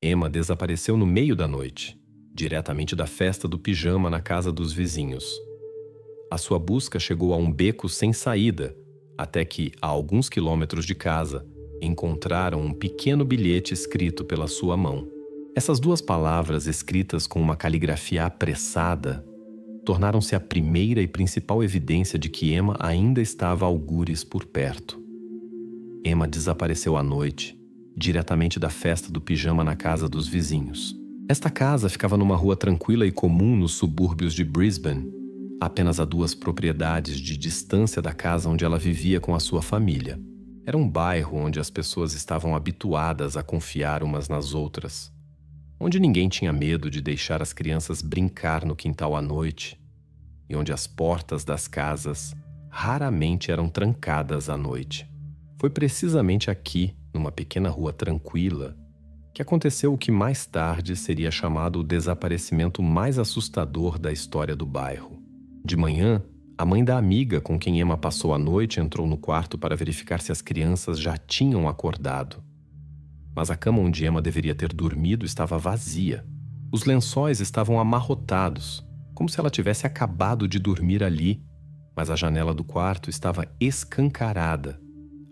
Emma desapareceu no meio da noite, diretamente da festa do pijama na casa dos vizinhos. A sua busca chegou a um beco sem saída, até que, a alguns quilômetros de casa, encontraram um pequeno bilhete escrito pela sua mão. Essas duas palavras, escritas com uma caligrafia apressada, tornaram-se a primeira e principal evidência de que Emma ainda estava a algures por perto. Emma desapareceu à noite, diretamente da festa do pijama na casa dos vizinhos. Esta casa ficava numa rua tranquila e comum nos subúrbios de Brisbane, apenas a 2 propriedades de distância da casa onde ela vivia com a sua família. Era um bairro onde as pessoas estavam habituadas a confiar umas nas outras, onde ninguém tinha medo de deixar as crianças brincar no quintal à noite e onde as portas das casas raramente eram trancadas à noite. Foi precisamente aqui, numa pequena rua tranquila, que aconteceu o que mais tarde seria chamado o desaparecimento mais assustador da história do bairro. De manhã, a mãe da amiga com quem Emma passou a noite entrou no quarto para verificar se as crianças já tinham acordado. Mas a cama onde Emma deveria ter dormido estava vazia. Os lençóis estavam amarrotados, como se ela tivesse acabado de dormir ali, mas a janela do quarto estava escancarada.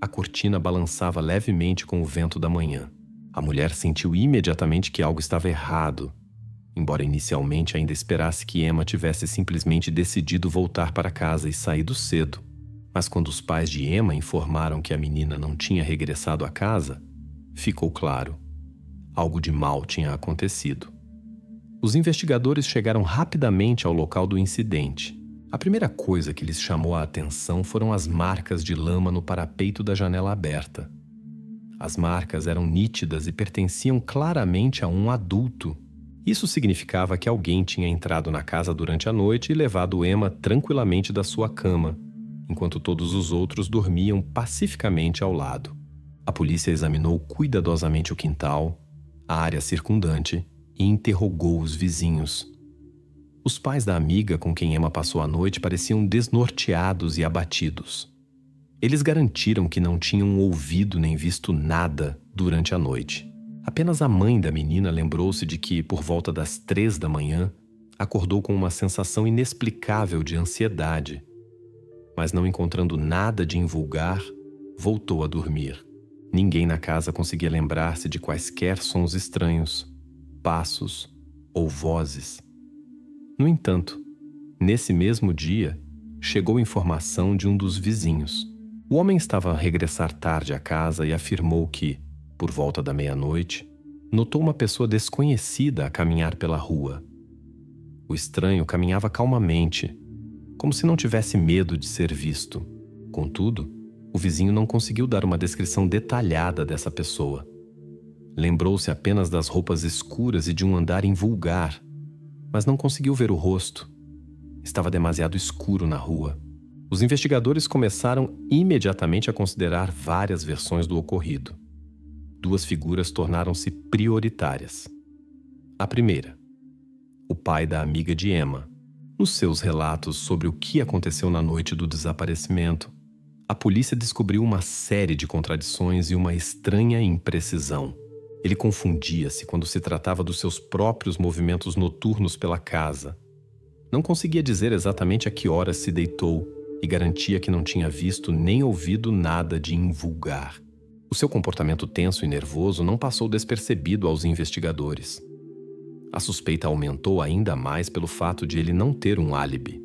A cortina balançava levemente com o vento da manhã. A mulher sentiu imediatamente que algo estava errado, embora inicialmente ainda esperasse que Emma tivesse simplesmente decidido voltar para casa e saído cedo. Mas quando os pais de Emma informaram que a menina não tinha regressado à casa, ficou claro. Algo de mal tinha acontecido. Os investigadores chegaram rapidamente ao local do incidente. A primeira coisa que lhes chamou a atenção foram as marcas de lama no parapeito da janela aberta. As marcas eram nítidas e pertenciam claramente a um adulto. Isso significava que alguém tinha entrado na casa durante a noite e levado Emma tranquilamente da sua cama, enquanto todos os outros dormiam pacificamente ao lado. A polícia examinou cuidadosamente o quintal, a área circundante e interrogou os vizinhos. Os pais da amiga com quem Emma passou a noite pareciam desnorteados e abatidos. Eles garantiram que não tinham ouvido nem visto nada durante a noite. Apenas a mãe da menina lembrou-se de que, por volta das 3 da manhã, acordou com uma sensação inexplicável de ansiedade. Mas não encontrando nada de invulgar, voltou a dormir. Ninguém na casa conseguia lembrar-se de quaisquer sons estranhos, passos ou vozes. No entanto, nesse mesmo dia, chegou informação de um dos vizinhos. O homem estava a regressar tarde à casa e afirmou que, por volta da meia-noite, notou uma pessoa desconhecida a caminhar pela rua. O estranho caminhava calmamente, como se não tivesse medo de ser visto. Contudo, o vizinho não conseguiu dar uma descrição detalhada dessa pessoa. Lembrou-se apenas das roupas escuras e de um andar invulgar, mas não conseguiu ver o rosto. Estava demasiado escuro na rua. Os investigadores começaram imediatamente a considerar várias versões do ocorrido. 2 figuras tornaram-se prioritárias. A primeira, o pai da amiga de Emma. Nos seus relatos sobre o que aconteceu na noite do desaparecimento, a polícia descobriu uma série de contradições e uma estranha imprecisão. Ele confundia-se quando se tratava dos seus próprios movimentos noturnos pela casa. Não conseguia dizer exatamente a que horas se deitou e garantia que não tinha visto nem ouvido nada de invulgar. O seu comportamento tenso e nervoso não passou despercebido aos investigadores. A suspeita aumentou ainda mais pelo fato de ele não ter um álibi.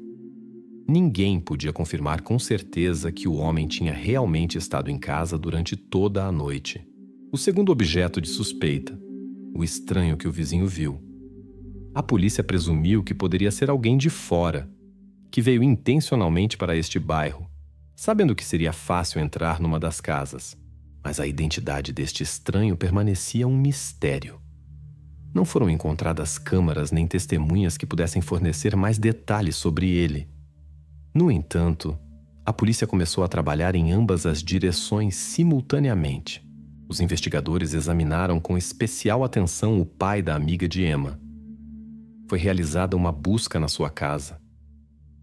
Ninguém podia confirmar com certeza que o homem tinha realmente estado em casa durante toda a noite. O segundo objeto de suspeita, o estranho que o vizinho viu. A polícia presumiu que poderia ser alguém de fora, que veio intencionalmente para este bairro, sabendo que seria fácil entrar numa das casas. Mas a identidade deste estranho permanecia um mistério. Não foram encontradas câmaras nem testemunhas que pudessem fornecer mais detalhes sobre ele. No entanto, a polícia começou a trabalhar em ambas as direções simultaneamente. Os investigadores examinaram com especial atenção o pai da amiga de Emma. Foi realizada uma busca na sua casa.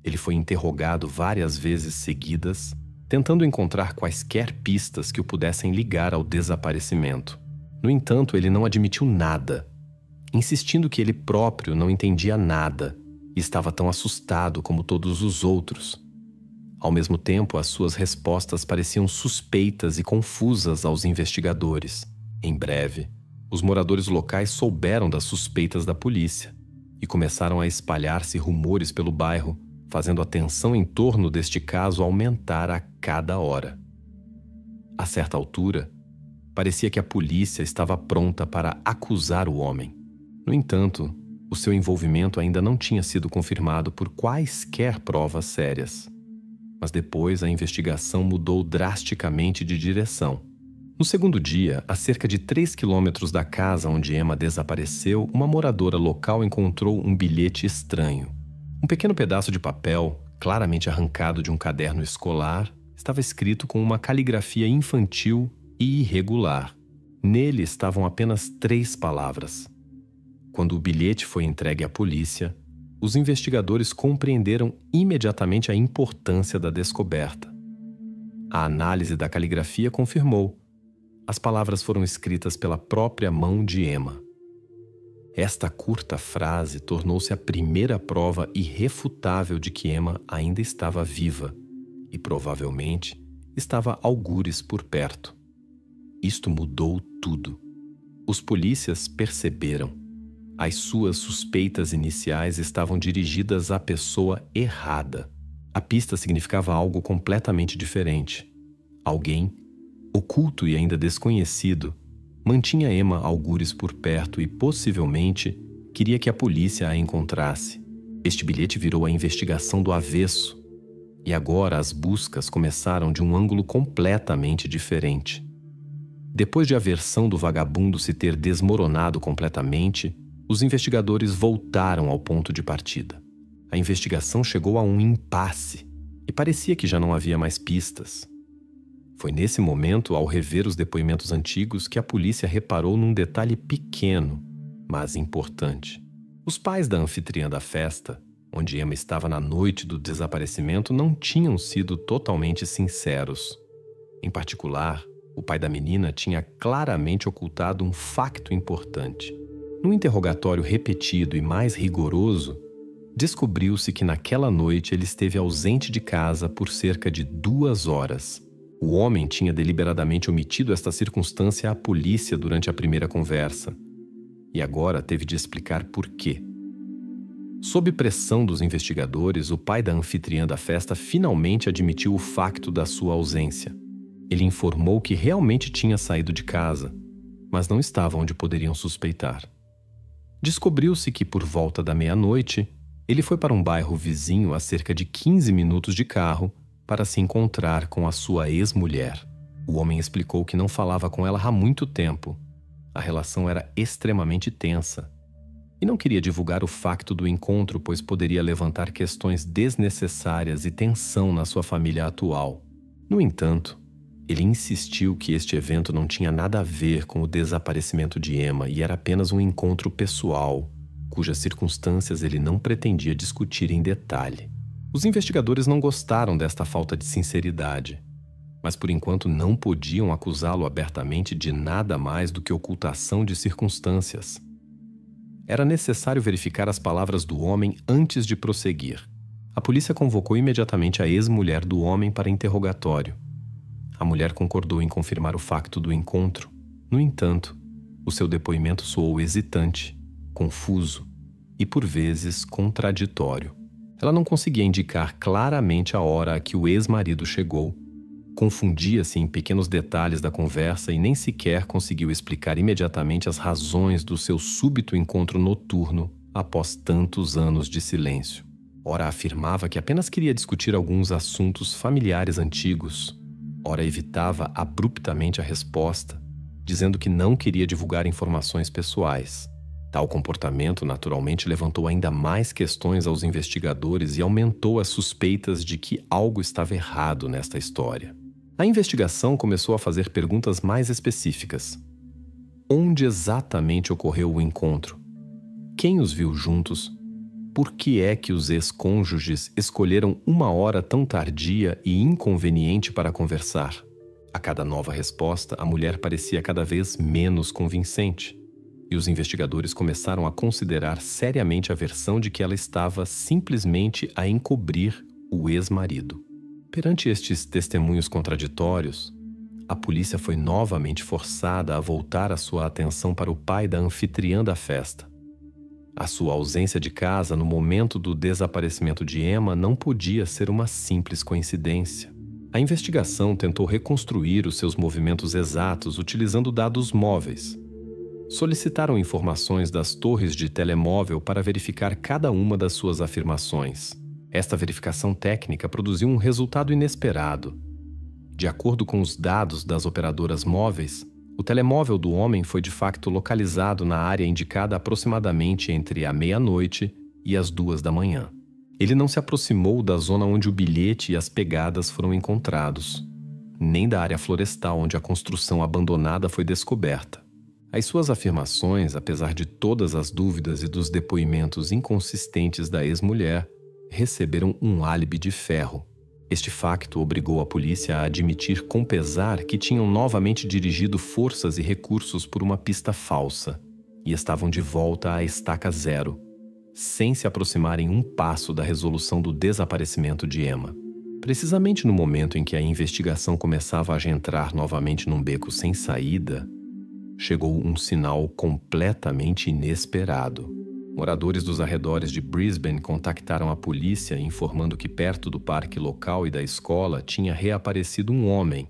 Ele foi interrogado várias vezes seguidas, tentando encontrar quaisquer pistas que o pudessem ligar ao desaparecimento. No entanto, ele não admitiu nada, insistindo que ele próprio não entendia nada e estava tão assustado como todos os outros. Ao mesmo tempo, as suas respostas pareciam suspeitas e confusas aos investigadores. Em breve, os moradores locais souberam das suspeitas da polícia e começaram a espalhar-se rumores pelo bairro, fazendo a tensão em torno deste caso aumentar a cada hora. A certa altura, parecia que a polícia estava pronta para acusar o homem. No entanto, o seu envolvimento ainda não tinha sido confirmado por quaisquer provas sérias. Mas depois a investigação mudou drasticamente de direção. No segundo dia, a cerca de 3 quilômetros da casa onde Emma desapareceu, uma moradora local encontrou um bilhete estranho. Um pequeno pedaço de papel, claramente arrancado de um caderno escolar, estava escrito com uma caligrafia infantil e irregular. Nele estavam apenas 3 palavras. Quando o bilhete foi entregue à polícia, os investigadores compreenderam imediatamente a importância da descoberta. A análise da caligrafia confirmou. As palavras foram escritas pela própria mão de Emma. Esta curta frase tornou-se a primeira prova irrefutável de que Emma ainda estava viva e, provavelmente, estava algures por perto. Isto mudou tudo. Os polícias perceberam. As suas suspeitas iniciais estavam dirigidas à pessoa errada. A pista significava algo completamente diferente. Alguém, oculto e ainda desconhecido, mantinha Emma algures por perto e, possivelmente, queria que a polícia a encontrasse. Este bilhete virou a investigação do avesso. E agora as buscas começaram de um ângulo completamente diferente. Depois de a versão do vagabundo se ter desmoronado completamente, os investigadores voltaram ao ponto de partida. A investigação chegou a um impasse e parecia que já não havia mais pistas. Foi nesse momento, ao rever os depoimentos antigos, que a polícia reparou num detalhe pequeno, mas importante. Os pais da anfitriã da festa, onde Emma estava na noite do desaparecimento, não tinham sido totalmente sinceros. Em particular, o pai da menina tinha claramente ocultado um facto importante. Num interrogatório repetido e mais rigoroso, descobriu-se que naquela noite ele esteve ausente de casa por cerca de 2 horas. O homem tinha deliberadamente omitido esta circunstância à polícia durante a primeira conversa. E agora teve de explicar por quê. Sob pressão dos investigadores, o pai da anfitriã da festa finalmente admitiu o facto da sua ausência. Ele informou que realmente tinha saído de casa, mas não estava onde poderiam suspeitar. Descobriu-se que, por volta da meia-noite, ele foi para um bairro vizinho a cerca de 15 minutos de carro para se encontrar com a sua ex-mulher. O homem explicou que não falava com ela há muito tempo. A relação era extremamente tensa. E não queria divulgar o facto do encontro, pois poderia levantar questões desnecessárias e tensão na sua família atual. No entanto, ele insistiu que este evento não tinha nada a ver com o desaparecimento de Emma e era apenas um encontro pessoal, cujas circunstâncias ele não pretendia discutir em detalhe. Os investigadores não gostaram desta falta de sinceridade, mas por enquanto não podiam acusá-lo abertamente de nada mais do que ocultação de circunstâncias. Era necessário verificar as palavras do homem antes de prosseguir. A polícia convocou imediatamente a ex-mulher do homem para interrogatório. A mulher concordou em confirmar o facto do encontro. No entanto, o seu depoimento soou hesitante, confuso e, por vezes, contraditório. Ela não conseguia indicar claramente a hora a que o ex-marido chegou. Confundia-se em pequenos detalhes da conversa e nem sequer conseguiu explicar imediatamente as razões do seu súbito encontro noturno após tantos anos de silêncio. Ora afirmava que apenas queria discutir alguns assuntos familiares antigos. Ora evitava abruptamente a resposta, dizendo que não queria divulgar informações pessoais. Tal comportamento naturalmente levantou ainda mais questões aos investigadores e aumentou as suspeitas de que algo estava errado nesta história. A investigação começou a fazer perguntas mais específicas. Onde exatamente ocorreu o encontro? Quem os viu juntos? Por que é que os ex-cônjuges escolheram uma hora tão tardia e inconveniente para conversar? A cada nova resposta, a mulher parecia cada vez menos convincente, e os investigadores começaram a considerar seriamente a versão de que ela estava simplesmente a encobrir o ex-marido. Perante estes testemunhos contraditórios, a polícia foi novamente forçada a voltar a sua atenção para o pai da anfitriã da festa. A sua ausência de casa no momento do desaparecimento de Emma não podia ser uma simples coincidência. A investigação tentou reconstruir os seus movimentos exatos utilizando dados móveis. Solicitaram informações das torres de telemóvel para verificar cada uma das suas afirmações. Esta verificação técnica produziu um resultado inesperado. De acordo com os dados das operadoras móveis, o telemóvel do homem foi de fato localizado na área indicada aproximadamente entre a meia-noite e as 2 da manhã. Ele não se aproximou da zona onde o bilhete e as pegadas foram encontrados, nem da área florestal onde a construção abandonada foi descoberta. As suas afirmações, apesar de todas as dúvidas e dos depoimentos inconsistentes da ex-mulher, receberam um álibi de ferro. Este facto obrigou a polícia a admitir com pesar que tinham novamente dirigido forças e recursos por uma pista falsa e estavam de volta à estaca zero, sem se aproximarem um passo da resolução do desaparecimento de Emma. Precisamente no momento em que a investigação começava a entrar novamente num beco sem saída, chegou um sinal completamente inesperado. Moradores dos arredores de Brisbane contactaram a polícia informando que perto do parque local e da escola tinha reaparecido um homem,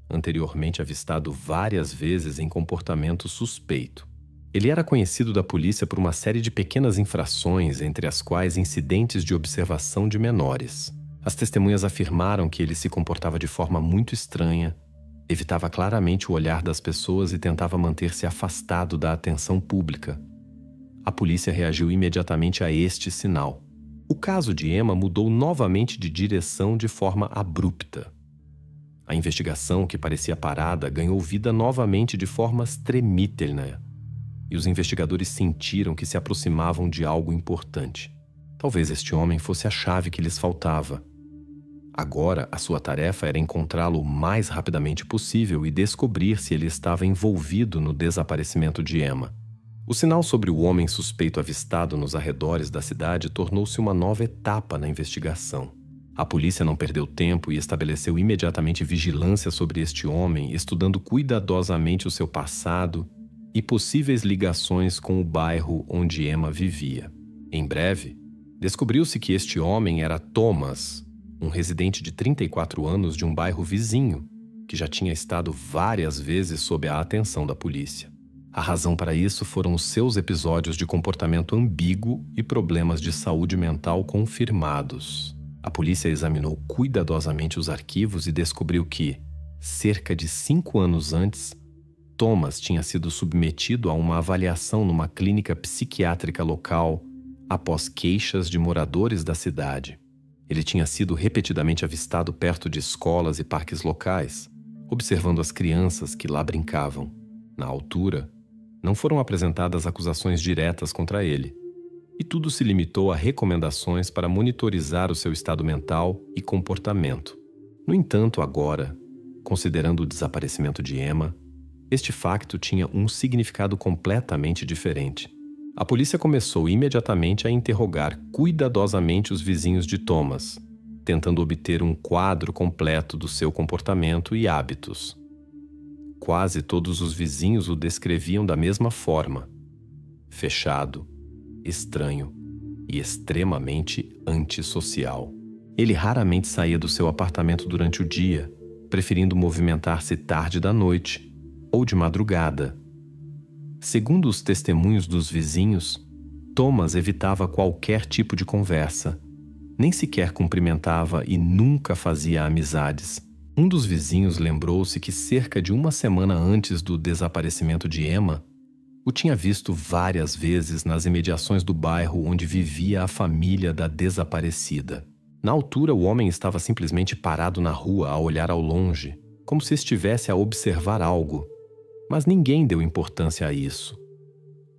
anteriormente avistado várias vezes em comportamento suspeito. Ele era conhecido da polícia por uma série de pequenas infrações, entre as quais incidentes de observação de menores. As testemunhas afirmaram que ele se comportava de forma muito estranha, evitava claramente o olhar das pessoas e tentava manter-se afastado da atenção pública. A polícia reagiu imediatamente a este sinal. O caso de Emma mudou novamente de direção de forma abrupta. A investigação, que parecia parada, ganhou vida novamente de forma stremitelna, e os investigadores sentiram que se aproximavam de algo importante. Talvez este homem fosse a chave que lhes faltava. Agora, a sua tarefa era encontrá-lo o mais rapidamente possível e descobrir se ele estava envolvido no desaparecimento de Emma. O sinal sobre o homem suspeito avistado nos arredores da cidade tornou-se uma nova etapa na investigação. A polícia não perdeu tempo e estabeleceu imediatamente vigilância sobre este homem, estudando cuidadosamente o seu passado e possíveis ligações com o bairro onde Emma vivia. Em breve, descobriu-se que este homem era Thomas, um residente de 34 anos de um bairro vizinho, que já tinha estado várias vezes sob a atenção da polícia. A razão para isso foram os seus episódios de comportamento ambíguo e problemas de saúde mental confirmados. A polícia examinou cuidadosamente os arquivos e descobriu que, cerca de 5 anos antes, Thomas tinha sido submetido a uma avaliação numa clínica psiquiátrica local após queixas de moradores da cidade. Ele tinha sido repetidamente avistado perto de escolas e parques locais, observando as crianças que lá brincavam. Na altura, não foram apresentadas acusações diretas contra ele, e tudo se limitou a recomendações para monitorizar o seu estado mental e comportamento. No entanto, agora, considerando o desaparecimento de Emma, este facto tinha um significado completamente diferente. A polícia começou imediatamente a interrogar cuidadosamente os vizinhos de Thomas, tentando obter um quadro completo do seu comportamento e hábitos. Quase todos os vizinhos o descreviam da mesma forma: fechado, estranho e extremamente antissocial. Ele raramente saía do seu apartamento durante o dia, preferindo movimentar-se tarde da noite ou de madrugada. Segundo os testemunhos dos vizinhos, Thomas evitava qualquer tipo de conversa, nem sequer cumprimentava e nunca fazia amizades. Um dos vizinhos lembrou-se que cerca de uma semana antes do desaparecimento de Emma, o tinha visto várias vezes nas imediações do bairro onde vivia a família da desaparecida. Na altura, o homem estava simplesmente parado na rua a olhar ao longe, como se estivesse a observar algo. Mas ninguém deu importância a isso.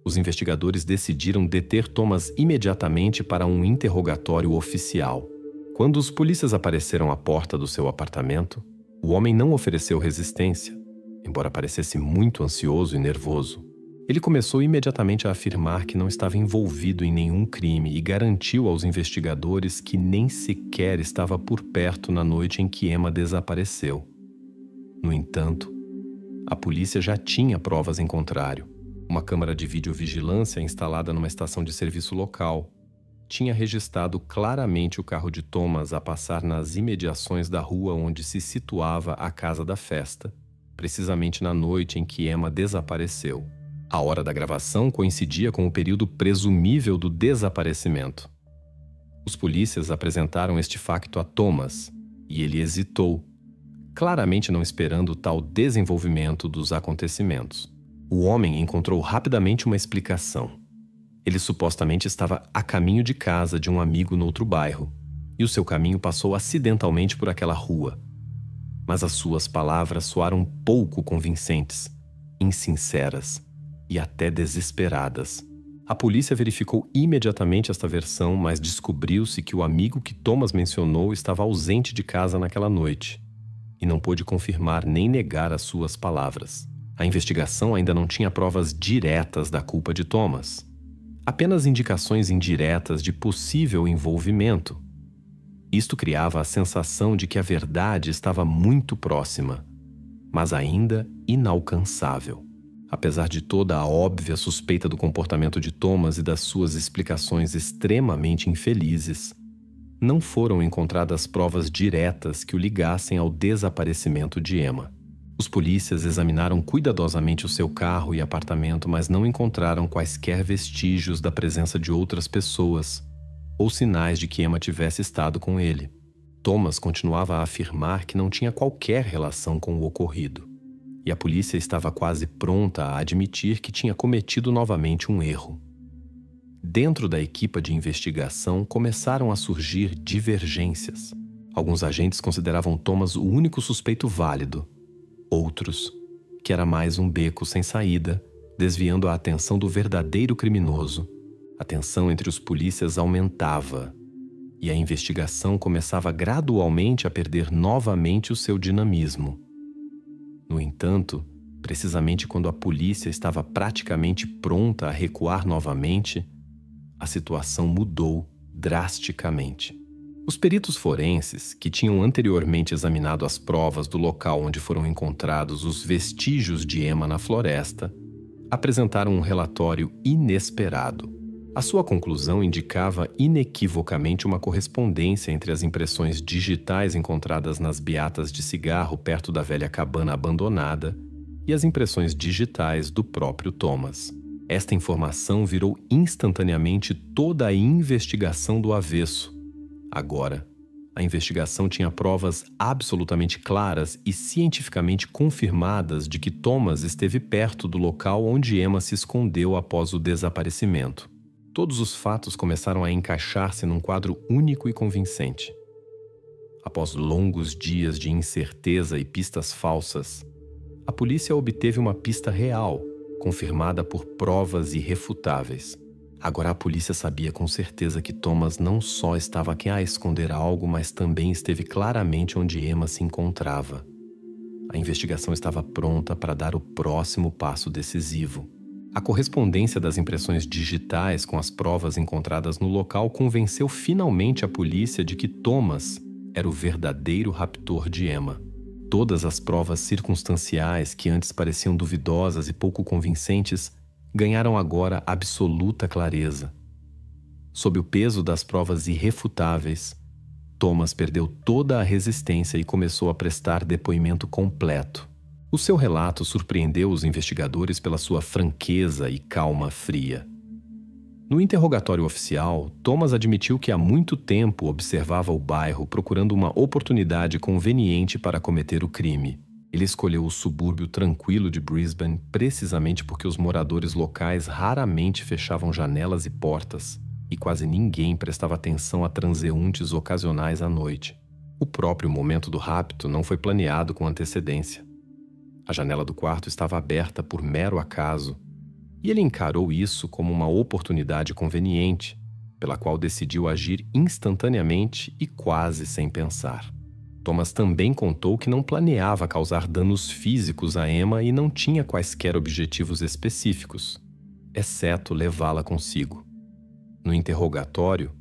Os investigadores decidiram deter Thomas imediatamente para um interrogatório oficial. Quando os polícias apareceram à porta do seu apartamento, O homem não ofereceu resistência, embora parecesse muito ansioso e nervoso. Ele começou imediatamente a afirmar que não estava envolvido em nenhum crime e garantiu aos investigadores que nem sequer estava por perto na noite em que Emma desapareceu. No entanto, a polícia já tinha provas em contrário. Uma câmera de videovigilância instalada numa estação de serviço local tinha registrado claramente o carro de Thomas a passar nas imediações da rua onde se situava a casa da festa, precisamente na noite em que Emma desapareceu. A hora da gravação coincidia com o período presumível do desaparecimento. Os polícias apresentaram este facto a Thomas e ele hesitou, claramente não esperando tal desenvolvimento dos acontecimentos. O homem encontrou rapidamente uma explicação. Ele supostamente estava a caminho de casa de um amigo no outro bairro, e o seu caminho passou acidentalmente por aquela rua. Mas as suas palavras soaram pouco convincentes, insinceras e até desesperadas. A polícia verificou imediatamente esta versão, mas descobriu-se que o amigo que Thomas mencionou estava ausente de casa naquela noite, e não pôde confirmar nem negar as suas palavras. A investigação ainda não tinha provas diretas da culpa de Thomas. Apenas indicações indiretas de possível envolvimento. Isto criava a sensação de que a verdade estava muito próxima, mas ainda inalcançável. Apesar de toda a óbvia suspeita do comportamento de Thomas e das suas explicações extremamente infelizes, não foram encontradas provas diretas que o ligassem ao desaparecimento de Emma. Os polícias examinaram cuidadosamente o seu carro e apartamento, mas não encontraram quaisquer vestígios da presença de outras pessoas ou sinais de que Emma tivesse estado com ele. Thomas continuava a afirmar que não tinha qualquer relação com o ocorrido, e a polícia estava quase pronta a admitir que tinha cometido novamente um erro. Dentro da equipe de investigação começaram a surgir divergências. Alguns agentes consideravam Thomas o único suspeito válido. Outros, que era mais um beco sem saída, desviando a atenção do verdadeiro criminoso. A tensão entre os polícias aumentava, e a investigação começava gradualmente a perder novamente o seu dinamismo. No entanto, precisamente quando a polícia estava praticamente pronta a recuar novamente, a situação mudou drasticamente. Os peritos forenses, que tinham anteriormente examinado as provas do local onde foram encontrados os vestígios de Emma na floresta, apresentaram um relatório inesperado. A sua conclusão indicava inequivocamente uma correspondência entre as impressões digitais encontradas nas beatas de cigarro perto da velha cabana abandonada e as impressões digitais do próprio Thomas. Esta informação virou instantaneamente toda a investigação do avesso. Agora, a investigação tinha provas absolutamente claras e cientificamente confirmadas de que Thomas esteve perto do local onde Emma se escondeu após o desaparecimento. Todos os fatos começaram a encaixar-se num quadro único e convincente. Após longos dias de incerteza e pistas falsas, a polícia obteve uma pista real, confirmada por provas irrefutáveis. Agora a polícia sabia com certeza que Thomas não só estava a esconder algo, mas também esteve claramente onde Emma se encontrava. A investigação estava pronta para dar o próximo passo decisivo. A correspondência das impressões digitais com as provas encontradas no local convenceu finalmente a polícia de que Thomas era o verdadeiro raptor de Emma. Todas as provas circunstanciais que antes pareciam duvidosas e pouco convincentes ganharam agora absoluta clareza. Sob o peso das provas irrefutáveis, Thomas perdeu toda a resistência e começou a prestar depoimento completo. O seu relato surpreendeu os investigadores pela sua franqueza e calma fria. No interrogatório oficial, Thomas admitiu que há muito tempo observava o bairro procurando uma oportunidade conveniente para cometer o crime. Ele escolheu o subúrbio tranquilo de Brisbane precisamente porque os moradores locais raramente fechavam janelas e portas e quase ninguém prestava atenção a transeuntes ocasionais à noite. O próprio momento do rapto não foi planeado com antecedência. A janela do quarto estava aberta por mero acaso e ele encarou isso como uma oportunidade conveniente, pela qual decidiu agir instantaneamente e quase sem pensar. Thomas também contou que não planeava causar danos físicos a Emma e não tinha quaisquer objetivos específicos, exceto levá-la consigo. No interrogatório,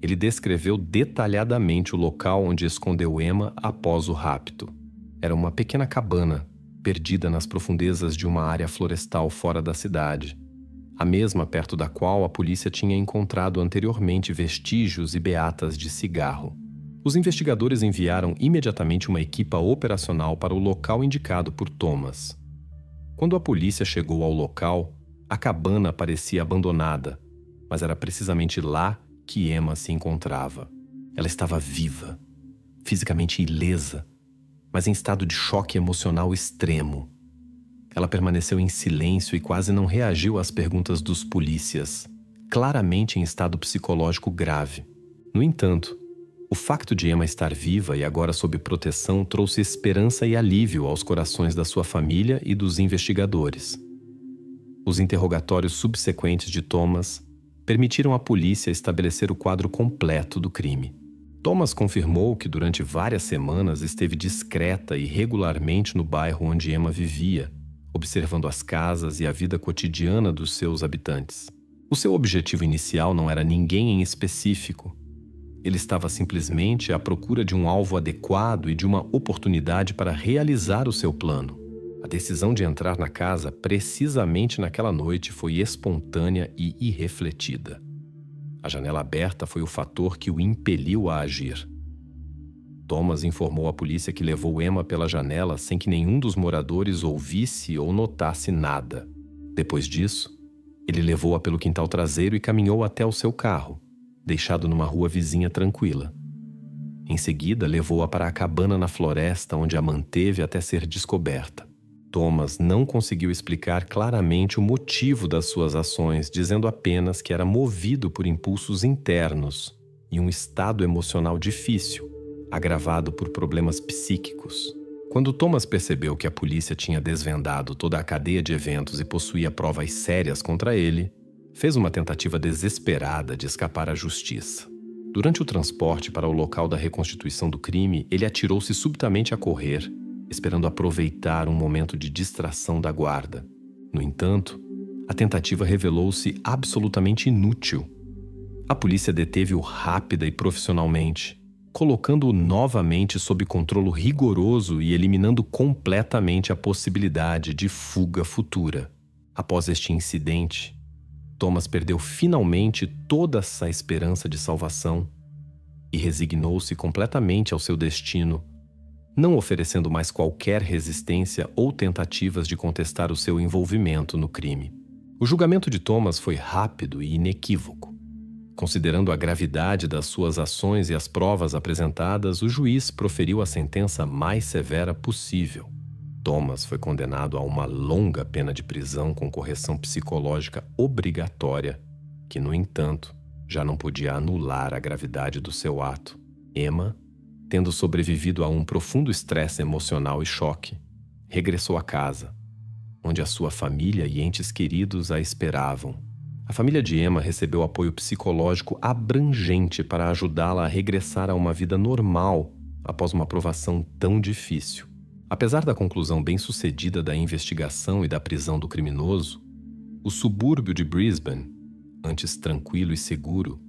ele descreveu detalhadamente o local onde escondeu Emma após o rapto. Era uma pequena cabana, perdida nas profundezas de uma área florestal fora da cidade, a mesma perto da qual a polícia tinha encontrado anteriormente vestígios e beatas de cigarro. Os investigadores enviaram imediatamente uma equipa operacional para o local indicado por Thomas. Quando a polícia chegou ao local, a cabana parecia abandonada, mas era precisamente lá que Emma se encontrava. Ela estava viva, fisicamente ilesa, mas em estado de choque emocional extremo. Ela permaneceu em silêncio e quase não reagiu às perguntas dos polícias, claramente em estado psicológico grave. No entanto, o facto de Emma estar viva e agora sob proteção trouxe esperança e alívio aos corações da sua família e dos investigadores. Os interrogatórios subsequentes de Thomas permitiram à polícia estabelecer o quadro completo do crime. Thomas confirmou que durante várias semanas esteve discreta e regularmente no bairro onde Emma vivia, observando as casas e a vida cotidiana dos seus habitantes. O seu objetivo inicial não era ninguém em específico. Ele estava simplesmente à procura de um alvo adequado e de uma oportunidade para realizar o seu plano. A decisão de entrar na casa precisamente naquela noite foi espontânea e irrefletida. A janela aberta foi o fator que o impeliu a agir. Thomas informou à polícia que levou Emma pela janela sem que nenhum dos moradores ouvisse ou notasse nada. Depois disso, ele levou-a pelo quintal traseiro e caminhou até o seu carro, deixado numa rua vizinha tranquila. Em seguida, levou-a para a cabana na floresta, onde a manteve até ser descoberta. Thomas não conseguiu explicar claramente o motivo das suas ações, dizendo apenas que era movido por impulsos internos e um estado emocional difícil, agravado por problemas psíquicos. Quando Thomas percebeu que a polícia tinha desvendado toda a cadeia de eventos e possuía provas sérias contra ele, fez uma tentativa desesperada de escapar à justiça. Durante o transporte para o local da reconstituição do crime, ele atirou-se subitamente a correr, esperando aproveitar um momento de distração da guarda. No entanto, a tentativa revelou-se absolutamente inútil. A polícia deteve-o rápida e profissionalmente, colocando-o novamente sob controle rigoroso e eliminando completamente a possibilidade de fuga futura. Após este incidente, Thomas perdeu finalmente toda essa esperança de salvação e resignou-se completamente ao seu destino, não oferecendo mais qualquer resistência ou tentativas de contestar o seu envolvimento no crime. O julgamento de Thomas foi rápido e inequívoco. Considerando a gravidade das suas ações e as provas apresentadas, o juiz proferiu a sentença mais severa possível. Thomas foi condenado a uma longa pena de prisão com correção psicológica obrigatória, que, no entanto, já não podia anular a gravidade do seu ato. Emma, tendo sobrevivido a um profundo estresse emocional e choque, regressou a casa, onde a sua família e entes queridos a esperavam. A família de Emma recebeu apoio psicológico abrangente para ajudá-la a regressar a uma vida normal após uma provação tão difícil. Apesar da conclusão bem-sucedida da investigação e da prisão do criminoso, o subúrbio de Brisbane, antes tranquilo e seguro,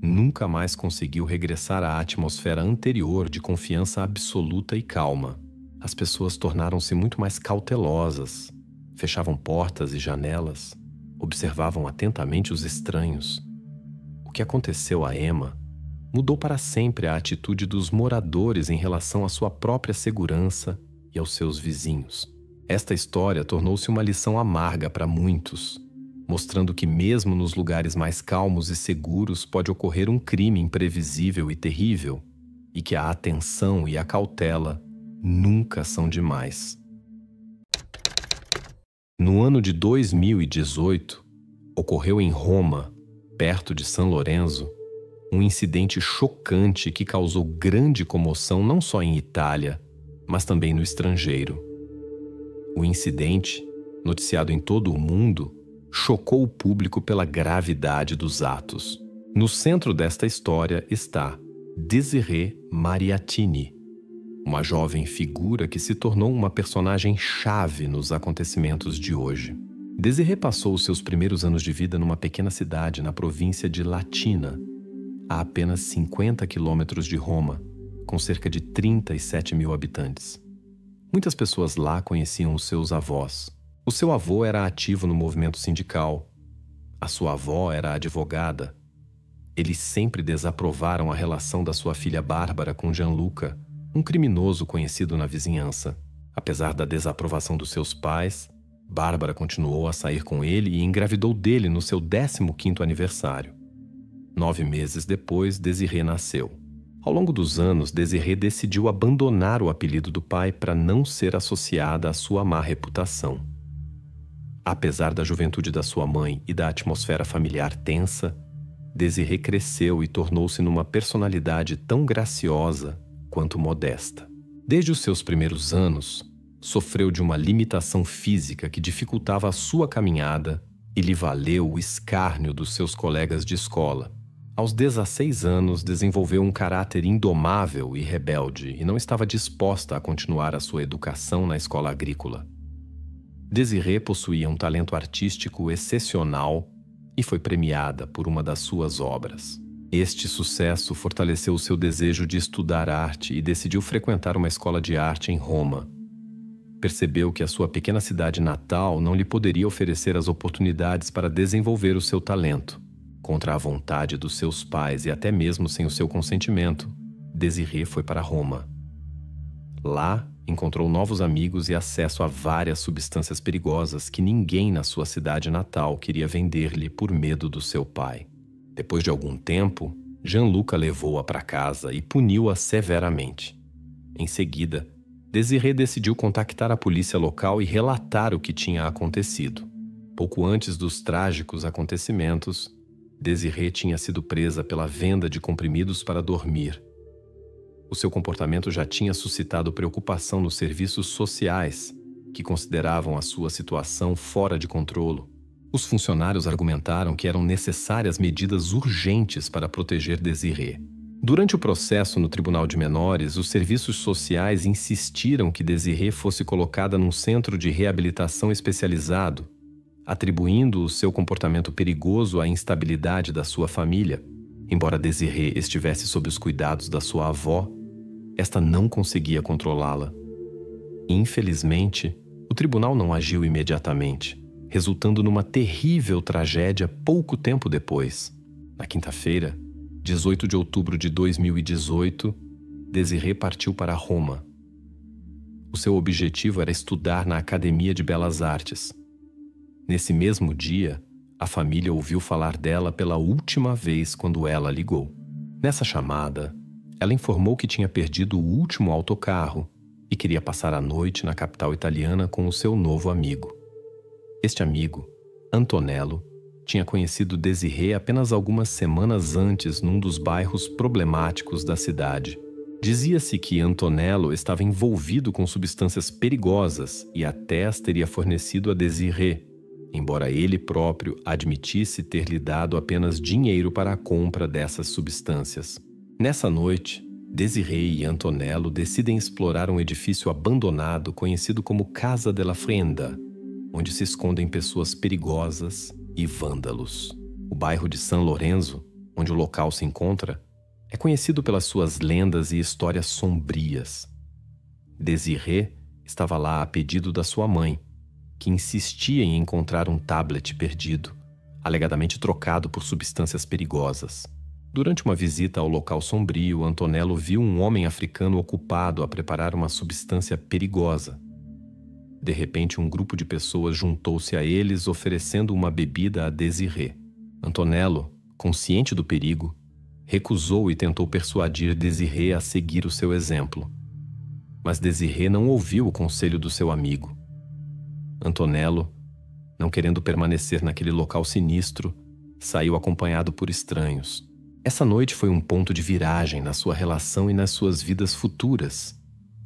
nunca mais conseguiu regressar à atmosfera anterior de confiança absoluta e calma. As pessoas tornaram-se muito mais cautelosas, fechavam portas e janelas, observavam atentamente os estranhos. O que aconteceu a Emma mudou para sempre a atitude dos moradores em relação à sua própria segurança e aos seus vizinhos. Esta história tornou-se uma lição amarga para muitos, mostrando que mesmo nos lugares mais calmos e seguros pode ocorrer um crime imprevisível e terrível, e que a atenção e a cautela nunca são demais. No ano de 2018, ocorreu em Roma, perto de San Lorenzo, um incidente chocante que causou grande comoção não só em Itália, mas também no estrangeiro. O incidente, noticiado em todo o mundo, chocou o público pela gravidade dos atos. No centro desta história está Desirée Mariattini, uma jovem figura que se tornou uma personagem-chave nos acontecimentos de hoje. Desirê passou os seus primeiros anos de vida numa pequena cidade na província de Latina, a apenas 50 quilômetros de Roma, com cerca de 37 mil habitantes. Muitas pessoas lá conheciam os seus avós. O seu avô era ativo no movimento sindical. A sua avó era advogada. Eles sempre desaprovaram a relação da sua filha Bárbara com Gianluca, um criminoso conhecido na vizinhança. Apesar da desaprovação dos seus pais, Bárbara continuou a sair com ele e engravidou dele no seu 15º aniversário. 9 meses depois, Desirê nasceu. Ao longo dos anos, Desirê decidiu abandonar o apelido do pai para não ser associada à sua má reputação. Apesar da juventude da sua mãe e da atmosfera familiar tensa, Desirê cresceu e tornou-se numa personalidade tão graciosa quanto modesta. Desde os seus primeiros anos, sofreu de uma limitação física que dificultava a sua caminhada e lhe valeu o escárnio dos seus colegas de escola. Aos 16 anos, desenvolveu um caráter indomável e rebelde e não estava disposta a continuar a sua educação na escola agrícola. Desirê possuía um talento artístico excepcional e foi premiada por uma das suas obras. Este sucesso fortaleceu o seu desejo de estudar arte e decidiu frequentar uma escola de arte em Roma. Percebeu que a sua pequena cidade natal não lhe poderia oferecer as oportunidades para desenvolver o seu talento. Contra a vontade dos seus pais e até mesmo sem o seu consentimento, Desirê foi para Roma. Lá, encontrou novos amigos e acesso a várias substâncias perigosas que ninguém na sua cidade natal queria vender-lhe por medo do seu pai. Depois de algum tempo, Gianluca levou-a para casa e puniu-a severamente. Em seguida, Desirê decidiu contactar a polícia local e relatar o que tinha acontecido. Pouco antes dos trágicos acontecimentos, Desirê tinha sido presa pela venda de comprimidos para dormir. O seu comportamento já tinha suscitado preocupação nos serviços sociais, que consideravam a sua situação fora de controle. Os funcionários argumentaram que eram necessárias medidas urgentes para proteger Desirê. Durante o processo no Tribunal de Menores, os serviços sociais insistiram que Desirê fosse colocada num centro de reabilitação especializado, atribuindo o seu comportamento perigoso à instabilidade da sua família. Embora Desirê estivesse sob os cuidados da sua avó, esta não conseguia controlá-la. Infelizmente, o tribunal não agiu imediatamente, resultando numa terrível tragédia pouco tempo depois. Na quinta-feira, 18 de outubro de 2018, Desirê partiu para Roma. O seu objetivo era estudar na Academia de Belas Artes. Nesse mesmo dia, a família ouviu falar dela pela última vez quando ela ligou. Nessa chamada, ela informou que tinha perdido o último autocarro e queria passar a noite na capital italiana com o seu novo amigo. Este amigo, Antonello, tinha conhecido Desirê apenas algumas semanas antes num dos bairros problemáticos da cidade. Dizia-se que Antonello estava envolvido com substâncias perigosas e até as teria fornecido a Desirê, embora ele próprio admitisse ter lhe dado apenas dinheiro para a compra dessas substâncias. Nessa noite, Desirê e Antonello decidem explorar um edifício abandonado conhecido como Casa della Frenda, onde se escondem pessoas perigosas e vândalos. O bairro de San Lorenzo, onde o local se encontra, é conhecido pelas suas lendas e histórias sombrias. Desirê estava lá a pedido da sua mãe, que insistia em encontrar um tablet perdido, alegadamente trocado por substâncias perigosas. Durante uma visita ao local sombrio, Antonello viu um homem africano ocupado a preparar uma substância perigosa. De repente, um grupo de pessoas juntou-se a eles, oferecendo uma bebida a Desirê. Antonello, consciente do perigo, recusou e tentou persuadir Desirê a seguir o seu exemplo. Mas Desirê não ouviu o conselho do seu amigo. Antonello, não querendo permanecer naquele local sinistro, saiu acompanhado por estranhos. Essa noite foi um ponto de viragem na sua relação e nas suas vidas futuras.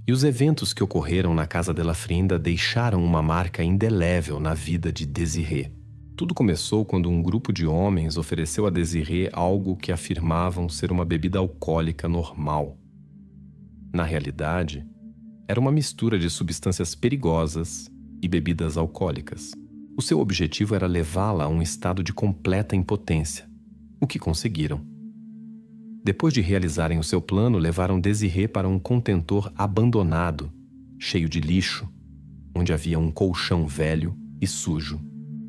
E os eventos que ocorreram na Casa della Frenda deixaram uma marca indelével na vida de Desirê. Tudo começou quando um grupo de homens ofereceu a Desirê algo que afirmavam ser uma bebida alcoólica normal. Na realidade, era uma mistura de substâncias perigosas e bebidas alcoólicas. O seu objetivo era levá-la a um estado de completa impotência, o que conseguiram. Depois de realizarem o seu plano, levaram Desirée para um contentor abandonado, cheio de lixo, onde havia um colchão velho e sujo.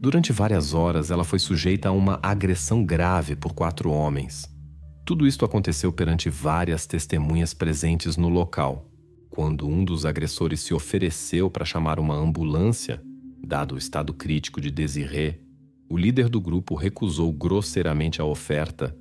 Durante várias horas, ela foi sujeita a uma agressão grave por 4 homens. Tudo isto aconteceu perante várias testemunhas presentes no local. Quando um dos agressores se ofereceu para chamar uma ambulância, dado o estado crítico de Desirée, o líder do grupo recusou grosseiramente a oferta,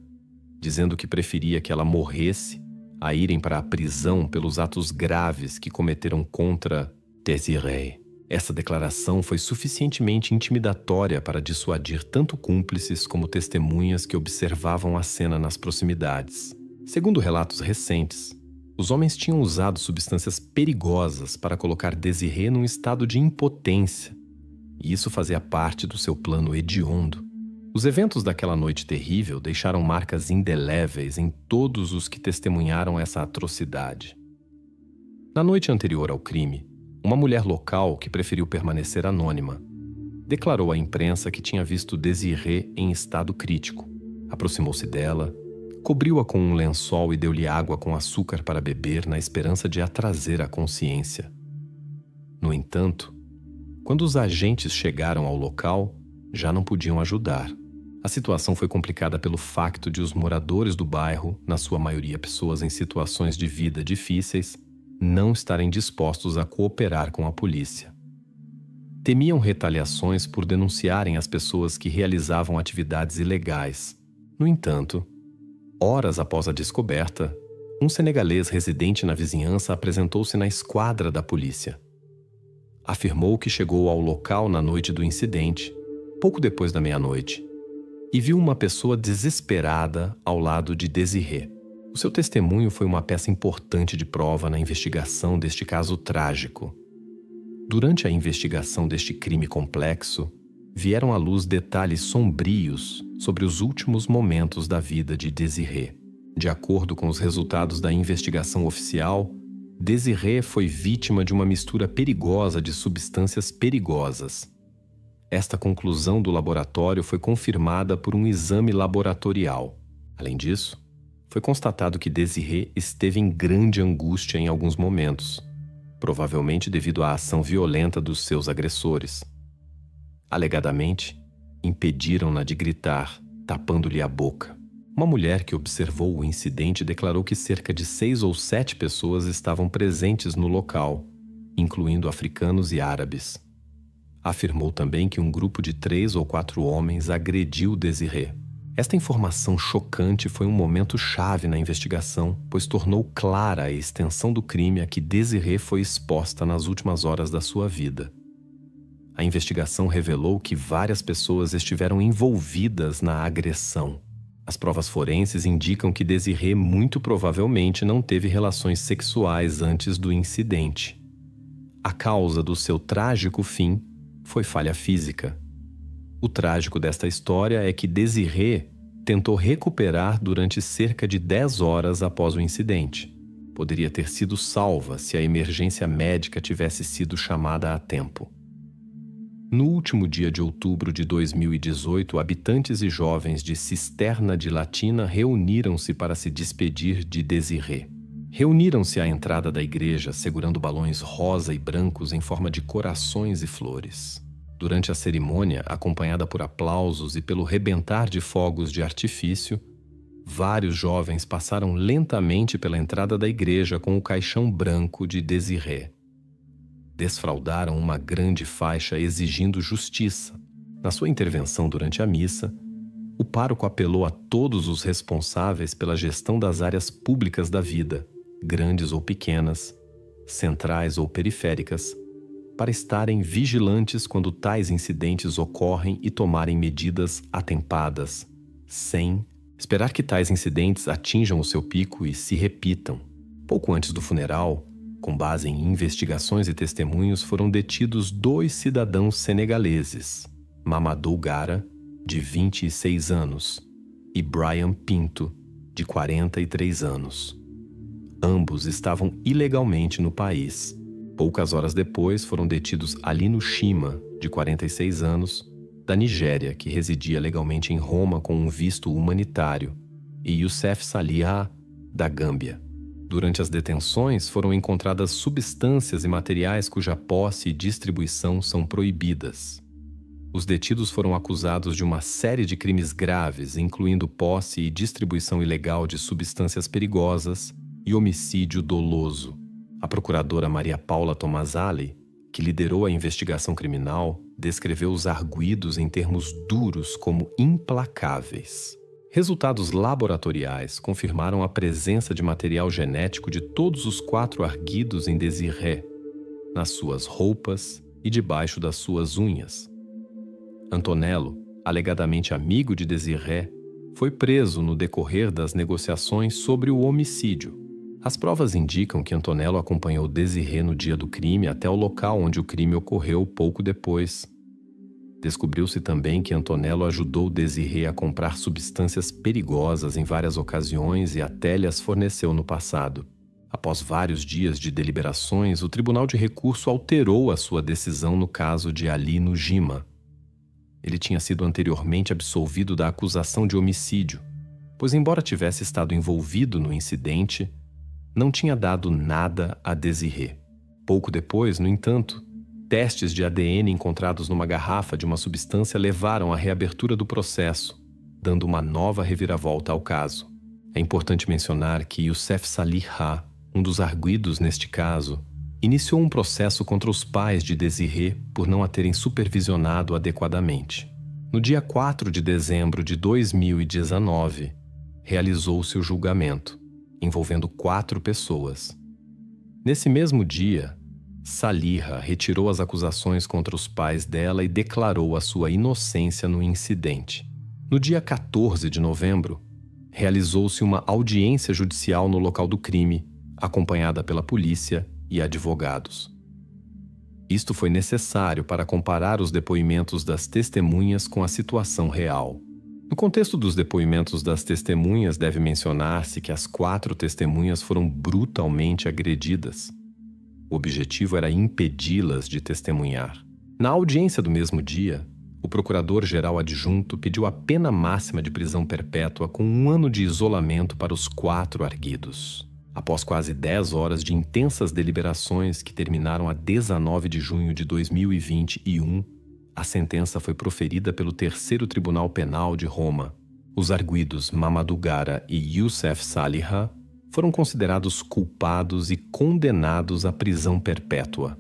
dizendo que preferia que ela morresse a irem para a prisão pelos atos graves que cometeram contra Desirée. Essa declaração foi suficientemente intimidatória para dissuadir tanto cúmplices como testemunhas que observavam a cena nas proximidades. Segundo relatos recentes, os homens tinham usado substâncias perigosas para colocar Desirée num estado de impotência, e isso fazia parte do seu plano hediondo. Os eventos daquela noite terrível deixaram marcas indeléveis em todos os que testemunharam essa atrocidade. Na noite anterior ao crime, uma mulher local que preferiu permanecer anônima declarou à imprensa que tinha visto Desirée em estado crítico. Aproximou-se dela, cobriu-a com um lençol e deu-lhe água com açúcar para beber na esperança de a trazer à consciência. No entanto, quando os agentes chegaram ao local, já não podiam ajudar. A situação foi complicada pelo facto de os moradores do bairro, na sua maioria pessoas em situações de vida difíceis, não estarem dispostos a cooperar com a polícia. Temiam retaliações por denunciarem as pessoas que realizavam atividades ilegais. No entanto, horas após a descoberta, um senegalês residente na vizinhança apresentou-se na esquadra da polícia. Afirmou que chegou ao local na noite do incidente, pouco depois da meia-noite, e viu uma pessoa desesperada ao lado de Desirée. O seu testemunho foi uma peça importante de prova na investigação deste caso trágico. Durante a investigação deste crime complexo, vieram à luz detalhes sombrios sobre os últimos momentos da vida de Desirée. De acordo com os resultados da investigação oficial, Desirée foi vítima de uma mistura perigosa de substâncias perigosas. Esta conclusão do laboratório foi confirmada por um exame laboratorial. Além disso, foi constatado que Desirée esteve em grande angústia em alguns momentos, provavelmente devido à ação violenta dos seus agressores. Alegadamente, impediram-na de gritar, tapando-lhe a boca. Uma mulher que observou o incidente declarou que cerca de 6 ou 7 pessoas estavam presentes no local, incluindo africanos e árabes. Afirmou também que um grupo de 3 ou 4 homens agrediu Desirée. Esta informação chocante foi um momento chave na investigação, pois tornou clara a extensão do crime a que Desirée foi exposta nas últimas horas da sua vida. A investigação revelou que várias pessoas estiveram envolvidas na agressão. As provas forenses indicam que Desirée muito provavelmente não teve relações sexuais antes do incidente. A causa do seu trágico fim foi falha física. O trágico desta história é que Desirée tentou recuperar durante cerca de 10 horas após o incidente. Poderia ter sido salva se a emergência médica tivesse sido chamada a tempo. No último dia de outubro de 2018, habitantes e jovens de Cisterna de Latina reuniram-se para se despedir de Desirée. Reuniram-se à entrada da igreja, segurando balões rosa e brancos em forma de corações e flores. Durante a cerimônia, acompanhada por aplausos e pelo rebentar de fogos de artifício, vários jovens passaram lentamente pela entrada da igreja com o caixão branco de Desirée. Desfraldaram uma grande faixa exigindo justiça. Na sua intervenção durante a missa, o pároco apelou a todos os responsáveis pela gestão das áreas públicas da vida, grandes ou pequenas, centrais ou periféricas, para estarem vigilantes quando tais incidentes ocorrem e tomarem medidas atempadas, sem esperar que tais incidentes atinjam o seu pico e se repitam. Pouco antes do funeral, com base em investigações e testemunhos, foram detidos 2 cidadãos senegaleses, Mamadou Gara, de 26 anos, e Brian Pinto, de 43 anos. Ambos estavam ilegalmente no país. Poucas horas depois foram detidos Alino Shima, de 46 anos, da Nigéria, que residia legalmente em Roma com um visto humanitário, e Youssef Saliha, da Gâmbia. Durante as detenções foram encontradas substâncias e materiais cuja posse e distribuição são proibidas. Os detidos foram acusados de uma série de crimes graves, incluindo posse e distribuição ilegal de substâncias perigosas e homicídio doloso. A procuradora Maria Paula Tomaselli, que liderou a investigação criminal, descreveu os arguidos em termos duros como implacáveis. Resultados laboratoriais confirmaram a presença de material genético de todos os 4 arguidos em Désiré, nas suas roupas e debaixo das suas unhas. Antonello, alegadamente amigo de Désiré, foi preso no decorrer das negociações sobre o homicídio. As provas indicam que Antonello acompanhou Désiré no dia do crime até o local onde o crime ocorreu pouco depois. Descobriu-se também que Antonello ajudou Désiré a comprar substâncias perigosas em várias ocasiões e até lhes forneceu no passado. Após vários dias de deliberações, o Tribunal de Recurso alterou a sua decisão no caso de Alino Shima. Ele tinha sido anteriormente absolvido da acusação de homicídio, pois, embora tivesse estado envolvido no incidente, não tinha dado nada a Désiré. Pouco depois, no entanto, testes de ADN encontrados numa garrafa de uma substância levaram à reabertura do processo, dando uma nova reviravolta ao caso. É importante mencionar que Youssef Saliha, um dos arguidos neste caso, iniciou um processo contra os pais de Désiré por não a terem supervisionado adequadamente. No dia 4 de dezembro de 2019, realizou-se o julgamento, envolvendo 4 pessoas. Nesse mesmo dia, Saliha retirou as acusações contra os pais dela e declarou a sua inocência no incidente. No dia 14 de novembro, realizou-se uma audiência judicial no local do crime, acompanhada pela polícia e advogados. Isto foi necessário para comparar os depoimentos das testemunhas com a situação real. No contexto dos depoimentos das testemunhas, deve mencionar-se que as 4 testemunhas foram brutalmente agredidas. O objetivo era impedi-las de testemunhar. Na audiência do mesmo dia, o procurador-geral adjunto pediu a pena máxima de prisão perpétua com 1 ano de isolamento para os 4 arguidos. Após quase 10 horas de intensas deliberações que terminaram a 19 de junho de 2021, a sentença foi proferida pelo Terceiro Tribunal Penal de Roma. Os arguidos Mamadou Gara e Youssef Saliha foram considerados culpados e condenados à prisão perpétua.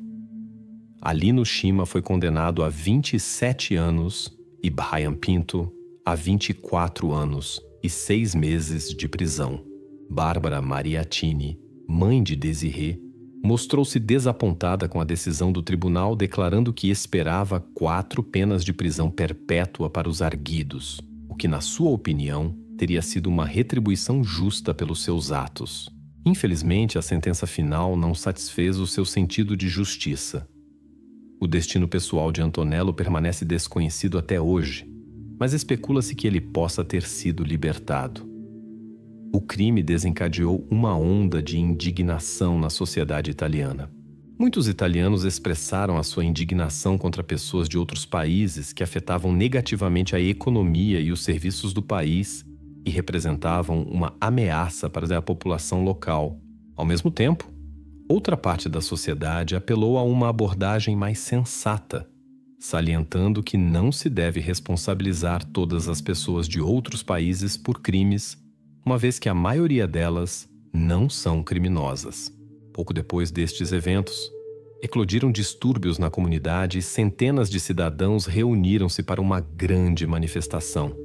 Alino Shima foi condenado a 27 anos e Brian Pinto a 24 anos e 6 meses de prisão. Bárbara Mariatini, mãe de Désiré, mostrou-se desapontada com a decisão do tribunal, declarando que esperava 4 penas de prisão perpétua para os arguidos, o que, na sua opinião, teria sido uma retribuição justa pelos seus atos. Infelizmente, a sentença final não satisfez o seu sentido de justiça. O destino pessoal de Antonello permanece desconhecido até hoje, mas especula-se que ele possa ter sido libertado. O crime desencadeou uma onda de indignação na sociedade italiana. Muitos italianos expressaram a sua indignação contra pessoas de outros países que afetavam negativamente a economia e os serviços do país e representavam uma ameaça para a população local. Ao mesmo tempo, outra parte da sociedade apelou a uma abordagem mais sensata, salientando que não se deve responsabilizar todas as pessoas de outros países por crimes, uma vez que a maioria delas não são criminosas. Pouco depois destes eventos, eclodiram distúrbios na comunidade e centenas de cidadãos reuniram-se para uma grande manifestação.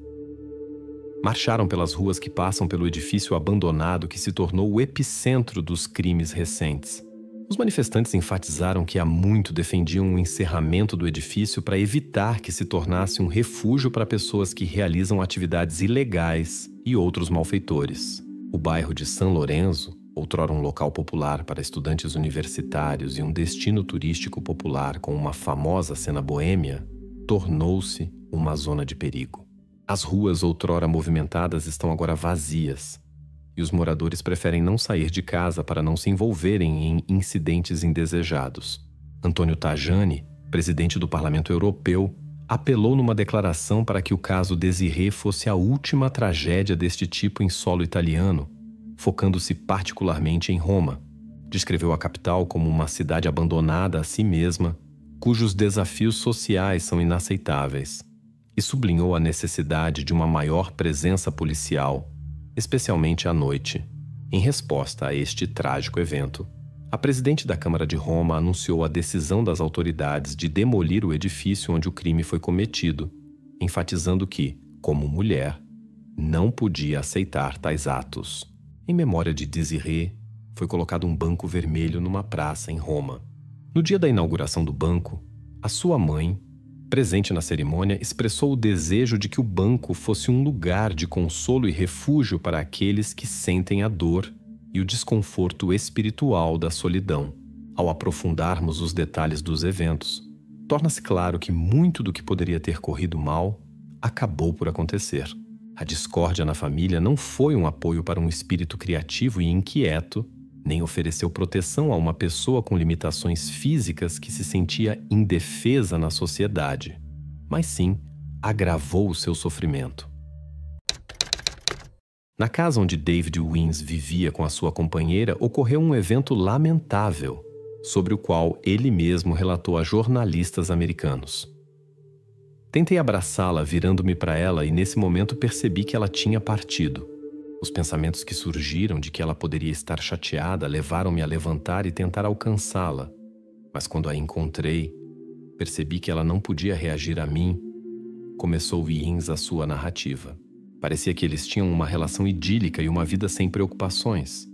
Marcharam pelas ruas que passam pelo edifício abandonado que se tornou o epicentro dos crimes recentes. Os manifestantes enfatizaram que há muito defendiam o encerramento do edifício para evitar que se tornasse um refúgio para pessoas que realizam atividades ilegais e outros malfeitores. O bairro de San Lorenzo, outrora um local popular para estudantes universitários e um destino turístico popular com uma famosa cena boêmia, tornou-se uma zona de perigo. As ruas outrora movimentadas estão agora vazias, e os moradores preferem não sair de casa para não se envolverem em incidentes indesejados. Antônio Tajani, presidente do Parlamento Europeu, apelou numa declaração para que o caso Désiré fosse a última tragédia deste tipo em solo italiano, focando-se particularmente em Roma. Descreveu a capital como uma cidade abandonada a si mesma, cujos desafios sociais são inaceitáveis, e sublinhou a necessidade de uma maior presença policial, especialmente à noite. Em resposta a este trágico evento, a presidente da Câmara de Roma anunciou a decisão das autoridades de demolir o edifício onde o crime foi cometido, enfatizando que, como mulher, não podia aceitar tais atos. Em memória de Désiré, foi colocado um banco vermelho numa praça em Roma. No dia da inauguração do banco, a sua mãe, presente na cerimônia, expressou o desejo de que o banco fosse um lugar de consolo e refúgio para aqueles que sentem a dor e o desconforto espiritual da solidão. Ao aprofundarmos os detalhes dos eventos, torna-se claro que muito do que poderia ter corrido mal acabou por acontecer. A discórdia na família não foi um apoio para um espírito criativo e inquieto, nem ofereceu proteção a uma pessoa com limitações físicas que se sentia indefesa na sociedade, mas sim agravou o seu sofrimento. Na casa onde David Wiens vivia com a sua companheira, ocorreu um evento lamentável, sobre o qual ele mesmo relatou a jornalistas americanos. Tentei abraçá-la virando-me para ela e nesse momento percebi que ela tinha partido. Os pensamentos que surgiram de que ela poderia estar chateada levaram-me a levantar e tentar alcançá-la. Mas quando a encontrei, percebi que ela não podia reagir a mim. Começou Wiens a sua narrativa. Parecia que eles tinham uma relação idílica e uma vida sem preocupações.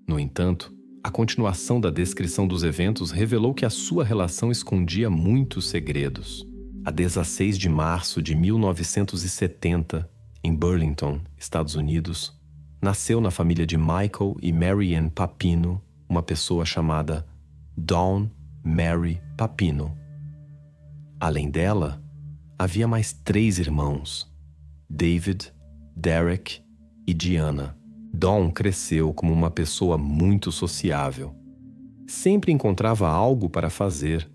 No entanto, a continuação da descrição dos eventos revelou que a sua relação escondia muitos segredos. A 16 de março de 1970, em Burlington, Estados Unidos, nasceu na família de Michael e Mary Ann Papino uma pessoa chamada Dawn Mary Papino. Além dela, havia mais 3 irmãos, David, Derek e Diana. Dawn cresceu como uma pessoa muito sociável. Sempre encontrava algo para fazer.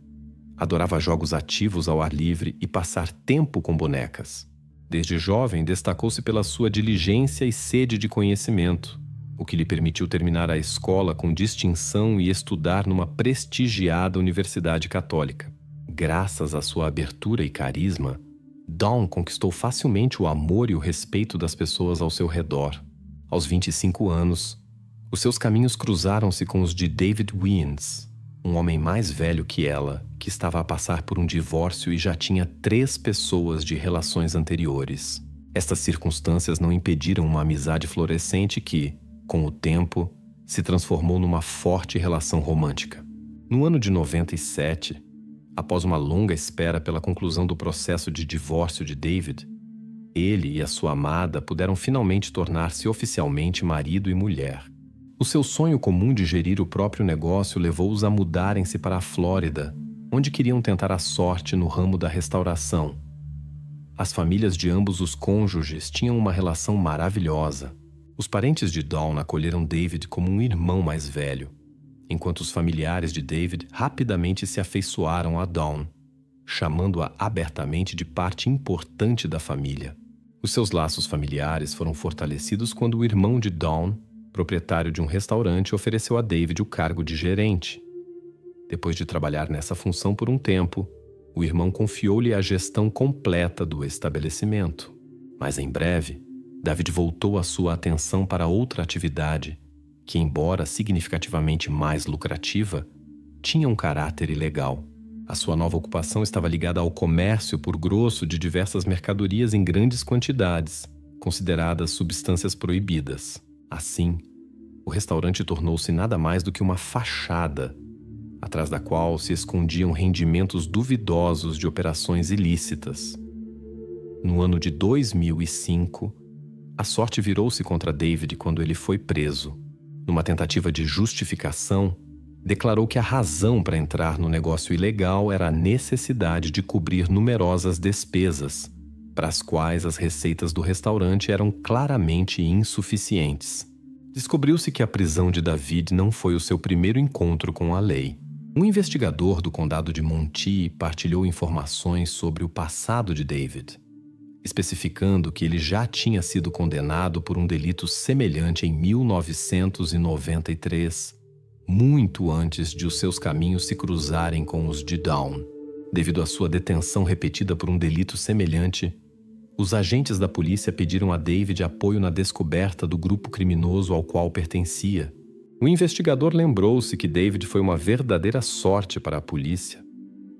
Adorava jogos ativos ao ar livre e passar tempo com bonecas. Desde jovem, destacou-se pela sua diligência e sede de conhecimento, o que lhe permitiu terminar a escola com distinção e estudar numa prestigiada universidade católica. Graças à sua abertura e carisma, Dawn conquistou facilmente o amor e o respeito das pessoas ao seu redor. Aos 25 anos, os seus caminhos cruzaram-se com os de David Wiens, um homem mais velho que ela, que estava a passar por um divórcio e já tinha 3 pessoas de relações anteriores. Estas circunstâncias não impediram uma amizade florescente que, com o tempo, se transformou numa forte relação romântica. No ano de 97, após uma longa espera pela conclusão do processo de divórcio de David, ele e a sua amada puderam finalmente tornar-se oficialmente marido e mulher. O seu sonho comum de gerir o próprio negócio levou-os a mudarem-se para a Flórida, onde queriam tentar a sorte no ramo da restauração. As famílias de ambos os cônjuges tinham uma relação maravilhosa. Os parentes de Dawn acolheram David como um irmão mais velho, enquanto os familiares de David rapidamente se afeiçoaram a Dawn, chamando-a abertamente de parte importante da família. Os seus laços familiares foram fortalecidos quando o irmão de Dawn, proprietário de um restaurante, ofereceu a David o cargo de gerente. Depois de trabalhar nessa função por um tempo, o irmão confiou-lhe a gestão completa do estabelecimento. Mas em breve, David voltou a sua atenção para outra atividade, que, embora significativamente mais lucrativa, tinha um caráter ilegal. A sua nova ocupação estava ligada ao comércio por grosso de diversas mercadorias em grandes quantidades, consideradas substâncias proibidas. Assim, o restaurante tornou-se nada mais do que uma fachada, atrás da qual se escondiam rendimentos duvidosos de operações ilícitas. No ano de 2005, a sorte virou-se contra David quando ele foi preso. Numa tentativa de justificação, declarou que a razão para entrar no negócio ilegal era a necessidade de cobrir numerosas despesas, para as quais as receitas do restaurante eram claramente insuficientes. Descobriu-se que a prisão de David não foi o seu primeiro encontro com a lei. Um investigador do condado de Monty partilhou informações sobre o passado de David, especificando que ele já tinha sido condenado por um delito semelhante em 1993, muito antes de os seus caminhos se cruzarem com os de Dawn. Devido à sua detenção repetida por um delito semelhante, os agentes da polícia pediram a David apoio na descoberta do grupo criminoso ao qual pertencia. O investigador lembrou-se que David foi uma verdadeira sorte para a polícia,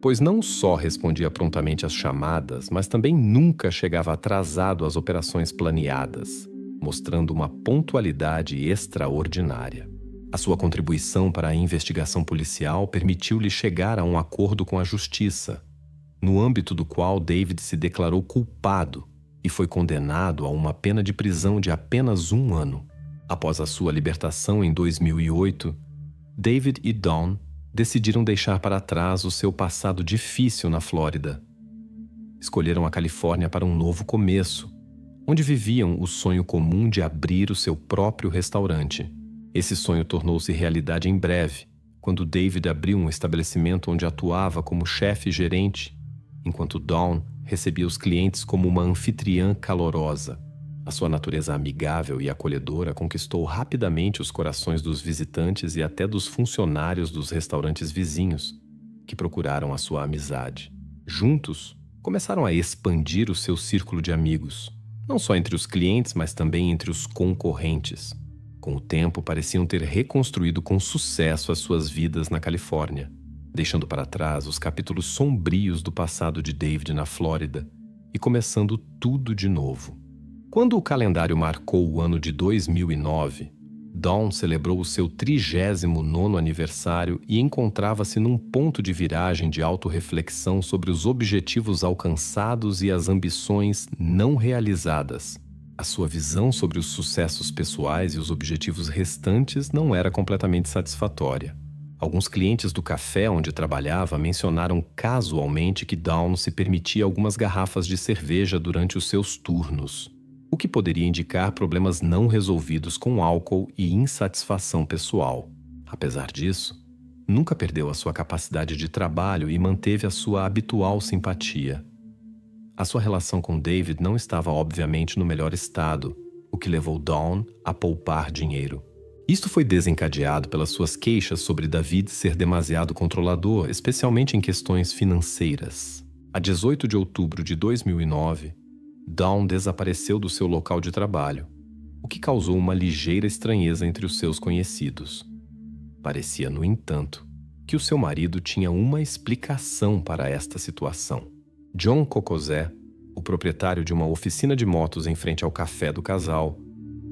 pois não só respondia prontamente às chamadas, mas também nunca chegava atrasado às operações planeadas, mostrando uma pontualidade extraordinária. A sua contribuição para a investigação policial permitiu-lhe chegar a um acordo com a justiça, no âmbito do qual David se declarou culpado e foi condenado a uma pena de prisão de apenas 1 ano. Após a sua libertação em 2008, David e Dawn decidiram deixar para trás o seu passado difícil na Flórida. Escolheram a Califórnia para um novo começo, onde viviam o sonho comum de abrir o seu próprio restaurante. Esse sonho tornou-se realidade em breve, quando David abriu um estabelecimento onde atuava como chefe e gerente, enquanto Dawn recebia os clientes como uma anfitriã calorosa. A sua natureza amigável e acolhedora conquistou rapidamente os corações dos visitantes e até dos funcionários dos restaurantes vizinhos, que procuraram a sua amizade. Juntos, começaram a expandir o seu círculo de amigos, não só entre os clientes, mas também entre os concorrentes. Com o tempo, pareciam ter reconstruído com sucesso as suas vidas na Califórnia, deixando para trás os capítulos sombrios do passado de David na Flórida e começando tudo de novo. Quando o calendário marcou o ano de 2009, Dawn celebrou o seu 39º aniversário e encontrava-se num ponto de viragem de autorreflexão sobre os objetivos alcançados e as ambições não realizadas. A sua visão sobre os sucessos pessoais e os objetivos restantes não era completamente satisfatória. Alguns clientes do café onde trabalhava mencionaram casualmente que Dawn se permitia algumas garrafas de cerveja durante os seus turnos, o que poderia indicar problemas não resolvidos com álcool e insatisfação pessoal. Apesar disso, nunca perdeu a sua capacidade de trabalho e manteve a sua habitual simpatia. A sua relação com David não estava obviamente no melhor estado, o que levou Dawn a poupar dinheiro. Isto foi desencadeado pelas suas queixas sobre David ser demasiado controlador, especialmente em questões financeiras. A 18 de outubro de 2009, Dawn desapareceu do seu local de trabalho, o que causou uma ligeira estranheza entre os seus conhecidos. Parecia, no entanto, que o seu marido tinha uma explicação para esta situação. John Cocozé, o proprietário de uma oficina de motos em frente ao café do casal,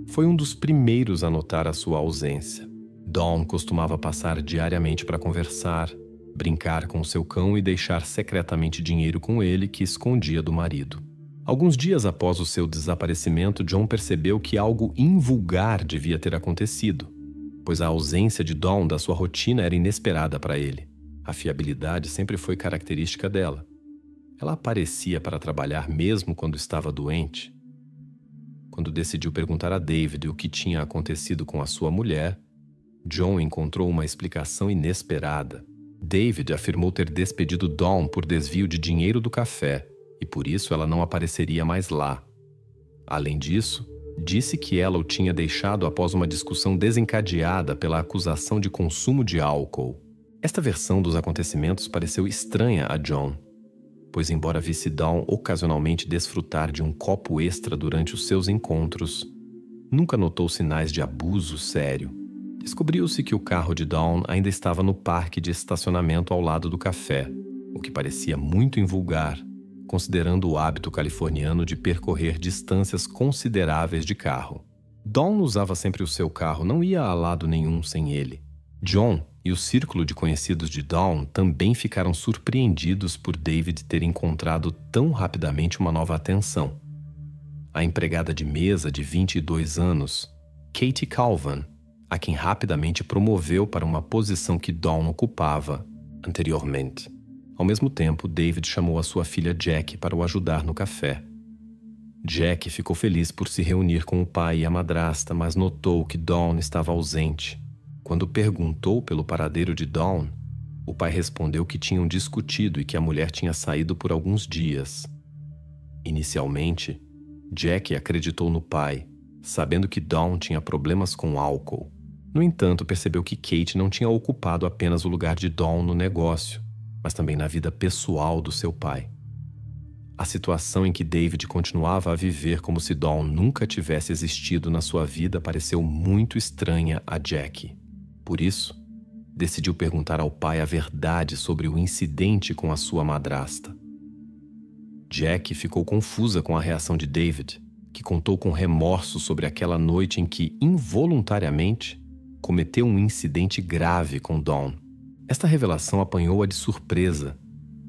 foi um dos primeiros a notar a sua ausência. Dawn costumava passar diariamente para conversar, brincar com seu cão e deixar secretamente dinheiro com ele que escondia do marido. Alguns dias após o seu desaparecimento, John percebeu que algo invulgar devia ter acontecido, pois a ausência de Dawn da sua rotina era inesperada para ele. A fiabilidade sempre foi característica dela. Ela aparecia para trabalhar mesmo quando estava doente. Quando decidiu perguntar a David o que tinha acontecido com a sua mulher, John encontrou uma explicação inesperada. David afirmou ter despedido Dawn por desvio de dinheiro do café e por isso ela não apareceria mais lá. Além disso, disse que ela o tinha deixado após uma discussão desencadeada pela acusação de consumo de álcool. Esta versão dos acontecimentos pareceu estranha a John, pois embora visse Dawn ocasionalmente desfrutar de um copo extra durante os seus encontros, nunca notou sinais de abuso sério. Descobriu-se que o carro de Dawn ainda estava no parque de estacionamento ao lado do café, o que parecia muito invulgar, considerando o hábito californiano de percorrer distâncias consideráveis de carro. Dawn usava sempre o seu carro, não ia a lado nenhum sem ele. John e o círculo de conhecidos de Dawn também ficaram surpreendidos por David ter encontrado tão rapidamente uma nova atenção. A empregada de mesa de 22 anos, Katie Calvin, a quem rapidamente promoveu para uma posição que Dawn ocupava anteriormente. Ao mesmo tempo, David chamou a sua filha Jack para o ajudar no café. Jack ficou feliz por se reunir com o pai e a madrasta, mas notou que Dawn estava ausente. Quando perguntou pelo paradeiro de Dawn, o pai respondeu que tinham discutido e que a mulher tinha saído por alguns dias. Inicialmente, Jack acreditou no pai, sabendo que Dawn tinha problemas com álcool. No entanto, percebeu que Kate não tinha ocupado apenas o lugar de Dawn no negócio, mas também na vida pessoal do seu pai. A situação em que David continuava a viver como se Dawn nunca tivesse existido na sua vida pareceu muito estranha a Jack. Por isso, decidiu perguntar ao pai a verdade sobre o incidente com a sua madrasta. Jack ficou confusa com a reação de David, que contou com remorso sobre aquela noite em que, involuntariamente, cometeu um incidente grave com Dawn. Esta revelação apanhou-a de surpresa,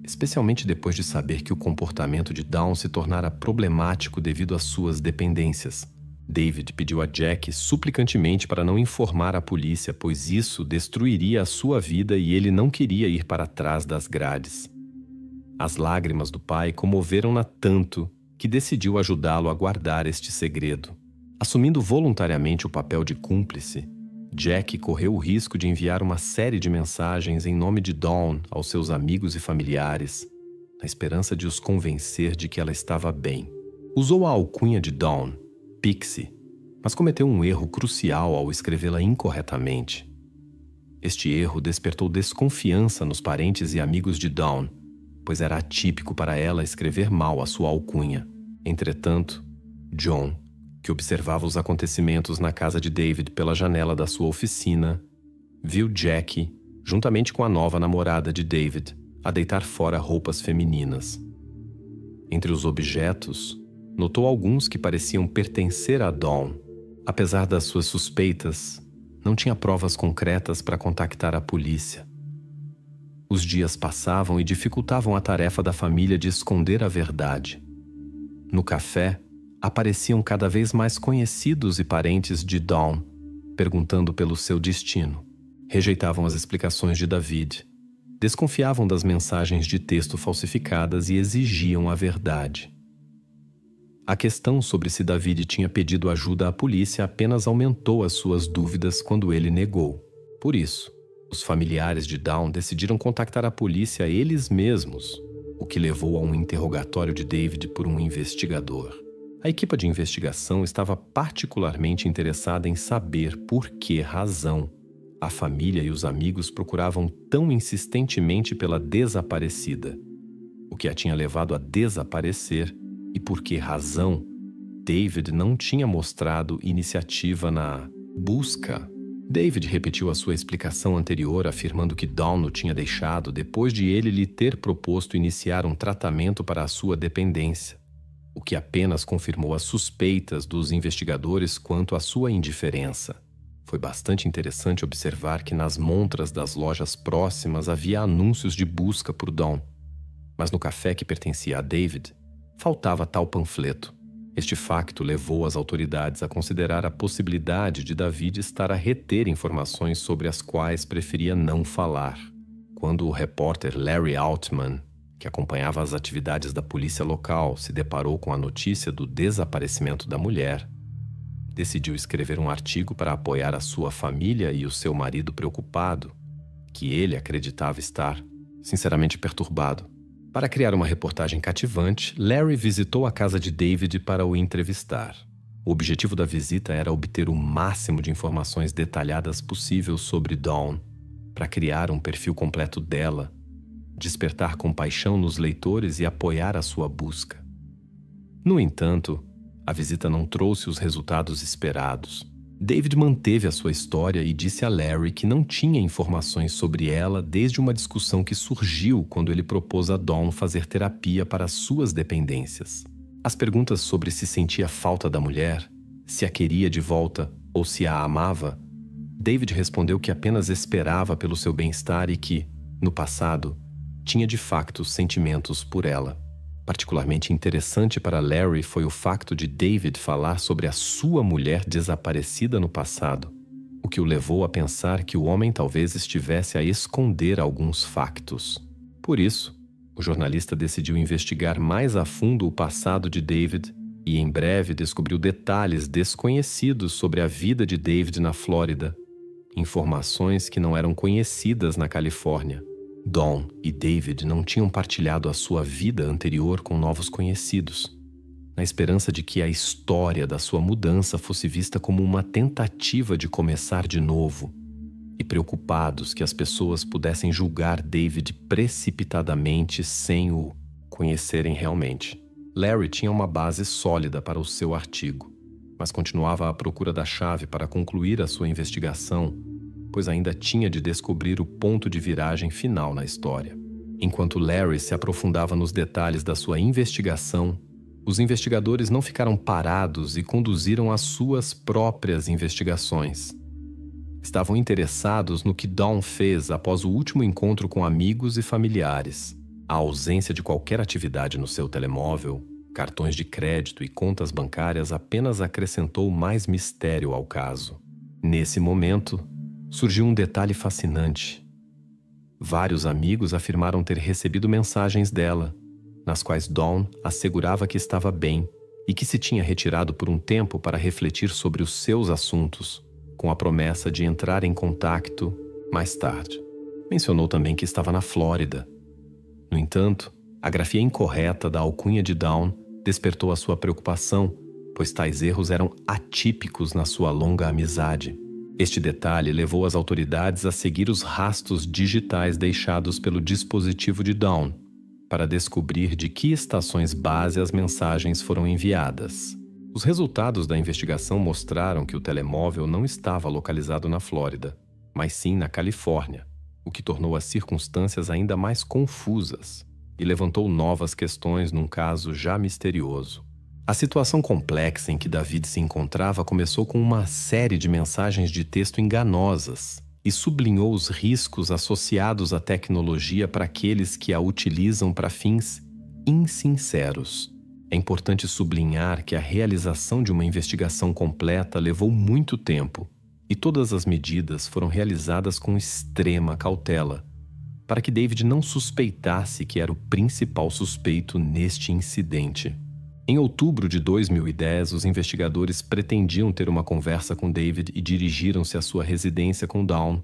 especialmente depois de saber que o comportamento de Dawn se tornara problemático devido às suas dependências. David pediu a Jack suplicantemente para não informar a polícia, pois isso destruiria a sua vida e ele não queria ir para trás das grades. As lágrimas do pai comoveram-na tanto que decidiu ajudá-lo a guardar este segredo. Assumindo voluntariamente o papel de cúmplice, Jack correu o risco de enviar uma série de mensagens em nome de Dawn aos seus amigos e familiares, na esperança de os convencer de que ela estava bem. Usou a alcunha de Dawn, Pixie, mas cometeu um erro crucial ao escrevê-la incorretamente. Este erro despertou desconfiança nos parentes e amigos de Dawn, pois era atípico para ela escrever mal a sua alcunha. Entretanto, John, que observava os acontecimentos na casa de David pela janela da sua oficina, viu Jack, juntamente com a nova namorada de David, a deitar fora roupas femininas. Entre os objetos, notou alguns que pareciam pertencer a Dawn. Apesar das suas suspeitas, não tinha provas concretas para contactar a polícia. Os dias passavam e dificultavam a tarefa da família de esconder a verdade. No café, apareciam cada vez mais conhecidos e parentes de Dawn, perguntando pelo seu destino. Rejeitavam as explicações de David, desconfiavam das mensagens de texto falsificadas e exigiam a verdade. A questão sobre se David tinha pedido ajuda à polícia apenas aumentou as suas dúvidas quando ele negou. Por isso, os familiares de Dawn decidiram contactar a polícia eles mesmos, o que levou a um interrogatório de David por um investigador. A equipe de investigação estava particularmente interessada em saber por que razão a família e os amigos procuravam tão insistentemente pela desaparecida, o que a tinha levado a desaparecer e por que razão David não tinha mostrado iniciativa na busca. David repetiu a sua explicação anterior, afirmando que Dawn o tinha deixado depois de ele lhe ter proposto iniciar um tratamento para a sua dependência, o que apenas confirmou as suspeitas dos investigadores quanto à sua indiferença. Foi bastante interessante observar que nas montras das lojas próximas havia anúncios de busca por Dawn, mas no café que pertencia a David, faltava tal panfleto. Este facto levou as autoridades a considerar a possibilidade de David estar a reter informações sobre as quais preferia não falar. Quando o repórter Larry Altman, que acompanhava as atividades da polícia local, se deparou com a notícia do desaparecimento da mulher, decidiu escrever um artigo para apoiar a sua família e o seu marido preocupado, que ele acreditava estar sinceramente perturbado. Para criar uma reportagem cativante, Larry visitou a casa de David para o entrevistar. O objetivo da visita era obter o máximo de informações detalhadas possível sobre Dawn, para criar um perfil completo dela, despertar compaixão nos leitores e apoiar a sua busca. No entanto, a visita não trouxe os resultados esperados. David manteve a sua história e disse a Larry que não tinha informações sobre ela desde uma discussão que surgiu quando ele propôs a Dawn fazer terapia para suas dependências. As perguntas sobre se sentia falta da mulher, se a queria de volta ou se a amava, David respondeu que apenas esperava pelo seu bem-estar e que, no passado, tinha de fato sentimentos por ela. Particularmente interessante para Larry foi o facto de David falar sobre a sua mulher desaparecida no passado, o que o levou a pensar que o homem talvez estivesse a esconder alguns factos. Por isso, o jornalista decidiu investigar mais a fundo o passado de David e em breve descobriu detalhes desconhecidos sobre a vida de David na Flórida, informações que não eram conhecidas na Califórnia. Dawn e David não tinham partilhado a sua vida anterior com novos conhecidos, na esperança de que a história da sua mudança fosse vista como uma tentativa de começar de novo, e preocupados que as pessoas pudessem julgar David precipitadamente sem o conhecerem realmente. Larry tinha uma base sólida para o seu artigo, mas continuava à procura da chave para concluir a sua investigação, pois ainda tinha de descobrir o ponto de viragem final na história. Enquanto Larry se aprofundava nos detalhes da sua investigação, os investigadores não ficaram parados e conduziram as suas próprias investigações. Estavam interessados no que Dawn fez após o último encontro com amigos e familiares. A ausência de qualquer atividade no seu telemóvel, cartões de crédito e contas bancárias apenas acrescentou mais mistério ao caso. Nesse momento, surgiu um detalhe fascinante. Vários amigos afirmaram ter recebido mensagens dela, nas quais Dawn assegurava que estava bem e que se tinha retirado por um tempo para refletir sobre os seus assuntos, com a promessa de entrar em contato mais tarde. Mencionou também que estava na Flórida. No entanto, a grafia incorreta da alcunha de Dawn despertou a sua preocupação, pois tais erros eram atípicos na sua longa amizade. Este detalhe levou as autoridades a seguir os rastros digitais deixados pelo dispositivo de Dawn, para descobrir de que estações base as mensagens foram enviadas. Os resultados da investigação mostraram que o telemóvel não estava localizado na Flórida, mas sim na Califórnia, o que tornou as circunstâncias ainda mais confusas e levantou novas questões num caso já misterioso. A situação complexa em que David se encontrava começou com uma série de mensagens de texto enganosas e sublinhou os riscos associados à tecnologia para aqueles que a utilizam para fins insinceros. É importante sublinhar que a realização de uma investigação completa levou muito tempo e todas as medidas foram realizadas com extrema cautela, para que David não suspeitasse que era o principal suspeito neste incidente. Em outubro de 2010, os investigadores pretendiam ter uma conversa com David e dirigiram-se à sua residência com Dawn,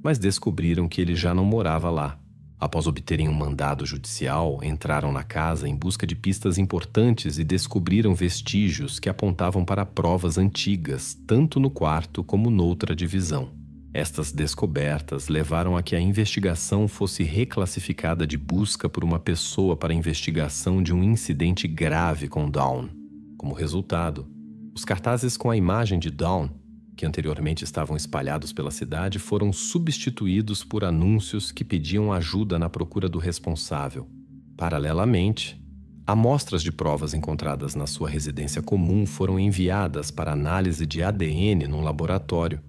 mas descobriram que ele já não morava lá. Após obterem um mandado judicial, entraram na casa em busca de pistas importantes e descobriram vestígios que apontavam para provas antigas, tanto no quarto como noutra divisão. Estas descobertas levaram a que a investigação fosse reclassificada de busca por uma pessoa para investigação de um incidente grave com Dawn. Como resultado, os cartazes com a imagem de Dawn, que anteriormente estavam espalhados pela cidade, foram substituídos por anúncios que pediam ajuda na procura do responsável. Paralelamente, amostras de provas encontradas na sua residência comum foram enviadas para análise de ADN num laboratório,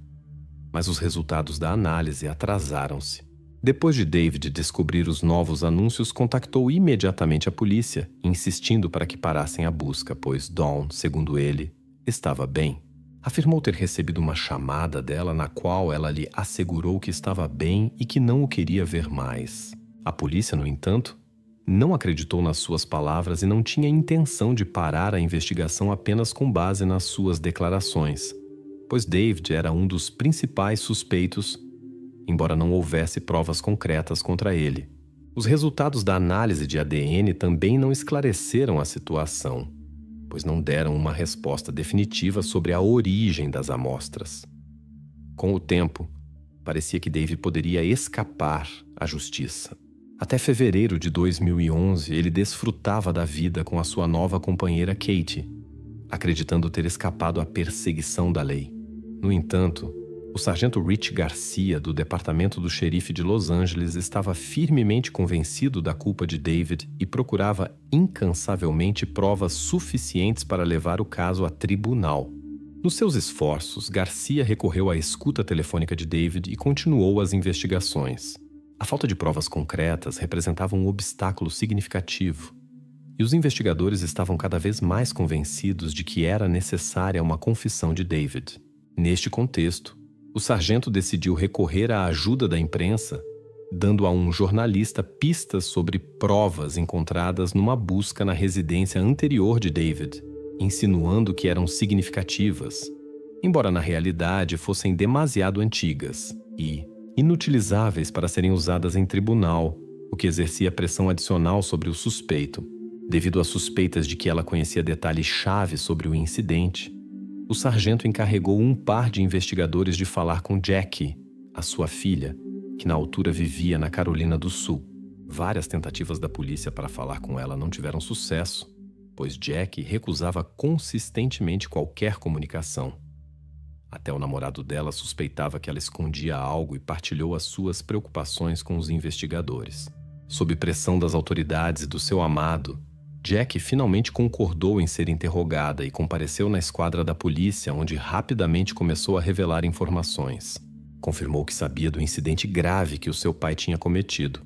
mas os resultados da análise atrasaram-se. Depois de David descobrir os novos anúncios, contactou imediatamente a polícia, insistindo para que parassem a busca, pois Dawn, segundo ele, estava bem. Afirmou ter recebido uma chamada dela na qual ela lhe assegurou que estava bem e que não o queria ver mais. A polícia, no entanto, não acreditou nas suas palavras e não tinha intenção de parar a investigação apenas com base nas suas declarações, pois David era um dos principais suspeitos, embora não houvesse provas concretas contra ele. Os resultados da análise de ADN também não esclareceram a situação, pois não deram uma resposta definitiva sobre a origem das amostras. Com o tempo, parecia que David poderia escapar à justiça. Até fevereiro de 2011, ele desfrutava da vida com a sua nova companheira Katie, acreditando ter escapado à perseguição da lei. No entanto, o sargento Rich Garcia, do departamento do xerife de Los Angeles, estava firmemente convencido da culpa de David e procurava incansavelmente provas suficientes para levar o caso a tribunal. Nos seus esforços, Garcia recorreu à escuta telefônica de David e continuou as investigações. A falta de provas concretas representava um obstáculo significativo, e os investigadores estavam cada vez mais convencidos de que era necessária uma confissão de David. Neste contexto, o sargento decidiu recorrer à ajuda da imprensa, dando a um jornalista pistas sobre provas encontradas numa busca na residência anterior de David. insinuando que eram significativas, embora na realidade fossem demasiado antigas e inutilizáveis para serem usadas em tribunal, o que exercia pressão adicional sobre o suspeito. Devido às suspeitas de que ela conhecia detalhes-chave sobre o incidente, o sargento encarregou um par de investigadores de falar com Jackie, a sua filha, que na altura vivia na Carolina do Sul. Várias tentativas da polícia para falar com ela não tiveram sucesso, pois Jackie recusava consistentemente qualquer comunicação. Até o namorado dela suspeitava que ela escondia algo e partilhou as suas preocupações com os investigadores. Sob pressão das autoridades e do seu amado, Jackie finalmente concordou em ser interrogada e compareceu na esquadra da polícia, onde rapidamente começou a revelar informações. Confirmou que sabia do incidente grave que o seu pai tinha cometido,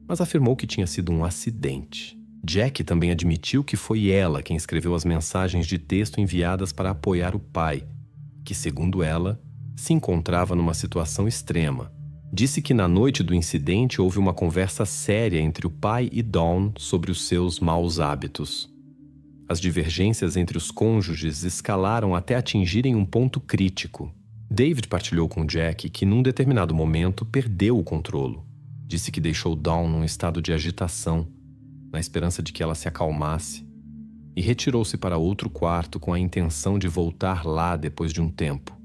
mas afirmou que tinha sido um acidente. Jackie também admitiu que foi ela quem escreveu as mensagens de texto enviadas para apoiar o pai, que, segundo ela, se encontrava numa situação extrema. Disse que na noite do incidente houve uma conversa séria entre o pai e Dawn sobre os seus maus hábitos. As divergências entre os cônjuges escalaram até atingirem um ponto crítico. David partilhou com Jackie que, num determinado momento, perdeu o controle. Disse que deixou Dawn num estado de agitação, na esperança de que ela se acalmasse, e retirou-se para outro quarto com a intenção de voltar lá depois de um tempo,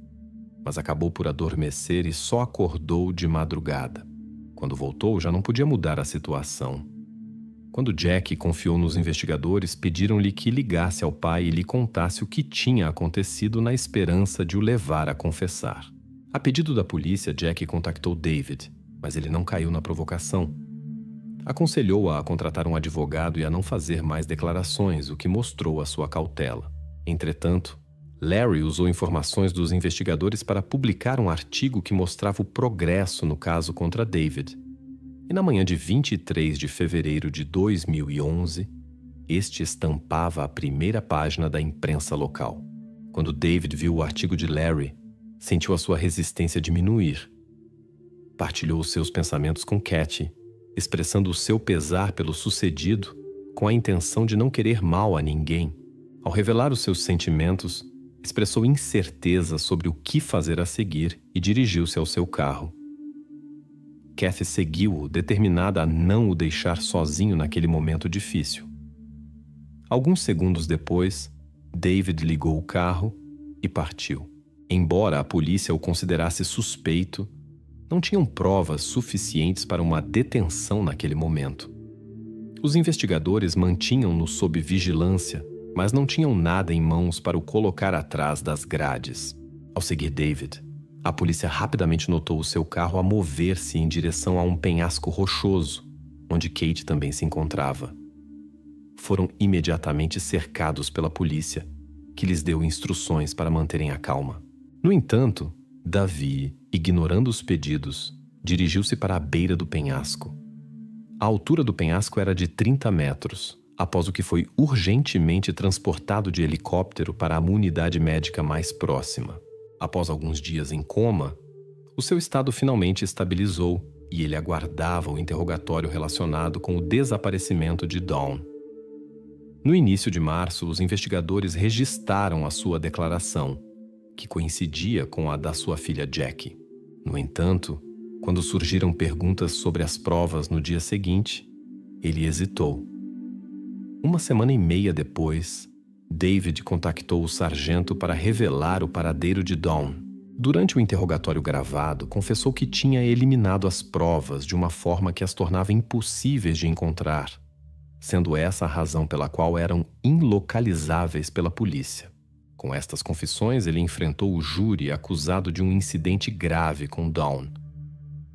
mas acabou por adormecer e só acordou de madrugada. Quando voltou, já não podia mudar a situação. Quando Jackie confiou nos investigadores, pediram-lhe que ligasse ao pai e lhe contasse o que tinha acontecido na esperança de o levar a confessar. A pedido da polícia, Jackie contactou David, mas ele não caiu na provocação. Aconselhou-a a contratar um advogado e a não fazer mais declarações, o que mostrou a sua cautela. Entretanto, Larry usou informações dos investigadores para publicar um artigo que mostrava o progresso no caso contra David. E na manhã de 23 de fevereiro de 2011, este estampava a primeira página da imprensa local. Quando David viu o artigo de Larry, sentiu a sua resistência diminuir. Partilhou seus pensamentos com Katie, expressando o seu pesar pelo sucedido com a intenção de não querer mal a ninguém. Ao revelar os seus sentimentos, expressou incerteza sobre o que fazer a seguir e dirigiu-se ao seu carro. Kathy seguiu-o, determinada a não o deixar sozinho naquele momento difícil. Alguns segundos depois, David ligou o carro e partiu. Embora a polícia o considerasse suspeito, não tinham provas suficientes para uma detenção naquele momento. Os investigadores mantinham-no sob vigilância, mas não tinham nada em mãos para o colocar atrás das grades. Ao seguir David, a polícia rapidamente notou o seu carro a mover-se em direção a um penhasco rochoso, onde Kate também se encontrava. Foram imediatamente cercados pela polícia, que lhes deu instruções para manterem a calma. No entanto, Davi, ignorando os pedidos, dirigiu-se para a beira do penhasco. A altura do penhasco era de 30 metros, após o que foi urgentemente transportado de helicóptero para uma unidade médica mais próxima. Após alguns dias em coma, o seu estado finalmente estabilizou e ele aguardava o interrogatório relacionado com o desaparecimento de Dawn. No início de março, os investigadores registraram a sua declaração, que coincidia com a da sua filha Jackie. No entanto, quando surgiram perguntas sobre as provas no dia seguinte, ele hesitou. Uma semana e meia depois, David contactou o sargento para revelar o paradeiro de Dawn. Durante o interrogatório gravado, confessou que tinha eliminado as provas de uma forma que as tornava impossíveis de encontrar, sendo essa a razão pela qual eram inlocalizáveis pela polícia. Com estas confissões, ele enfrentou o júri acusado de um incidente grave com Dawn.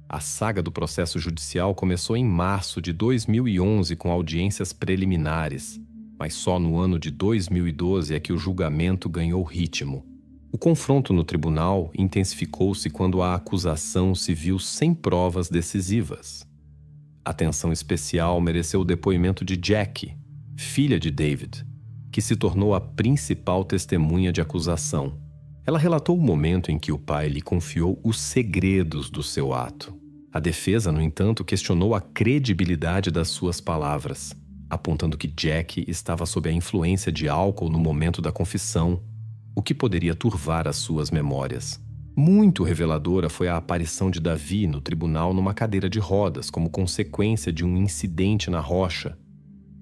A saga do processo judicial começou em março de 2011 com audiências preliminares, mas só no ano de 2012 é que o julgamento ganhou ritmo. O confronto no tribunal intensificou-se quando a acusação se viu sem provas decisivas. Atenção especial mereceu o depoimento de Jackie, filha de David, que se tornou a principal testemunha de acusação. Ela relatou o momento em que o pai lhe confiou os segredos do seu ato. A defesa, no entanto, questionou a credibilidade das suas palavras. apontando que Jack estava sob a influência de álcool no momento da confissão, o que poderia turvar as suas memórias. Muito reveladora foi a aparição de Davi no tribunal numa cadeira de rodas como consequência de um incidente na rocha,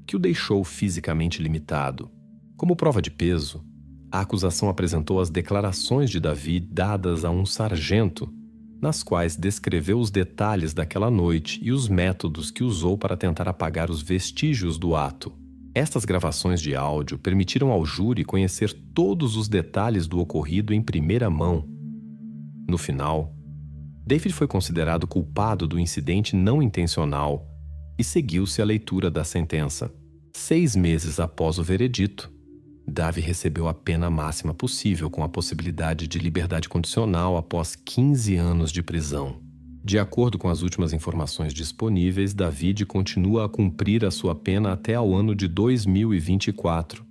que o deixou fisicamente limitado. Como prova de peso, a acusação apresentou as declarações de Davi dadas a um sargento, nas quais descreveu os detalhes daquela noite e os métodos que usou para tentar apagar os vestígios do ato. Estas gravações de áudio permitiram ao júri conhecer todos os detalhes do ocorrido em primeira mão. No final, David foi considerado culpado do incidente não intencional e seguiu-se a leitura da sentença. 6 meses após o veredito, Davi recebeu a pena máxima possível, com a possibilidade de liberdade condicional após 15 anos de prisão. De acordo com as últimas informações disponíveis, David continua a cumprir a sua pena até ao ano de 2024,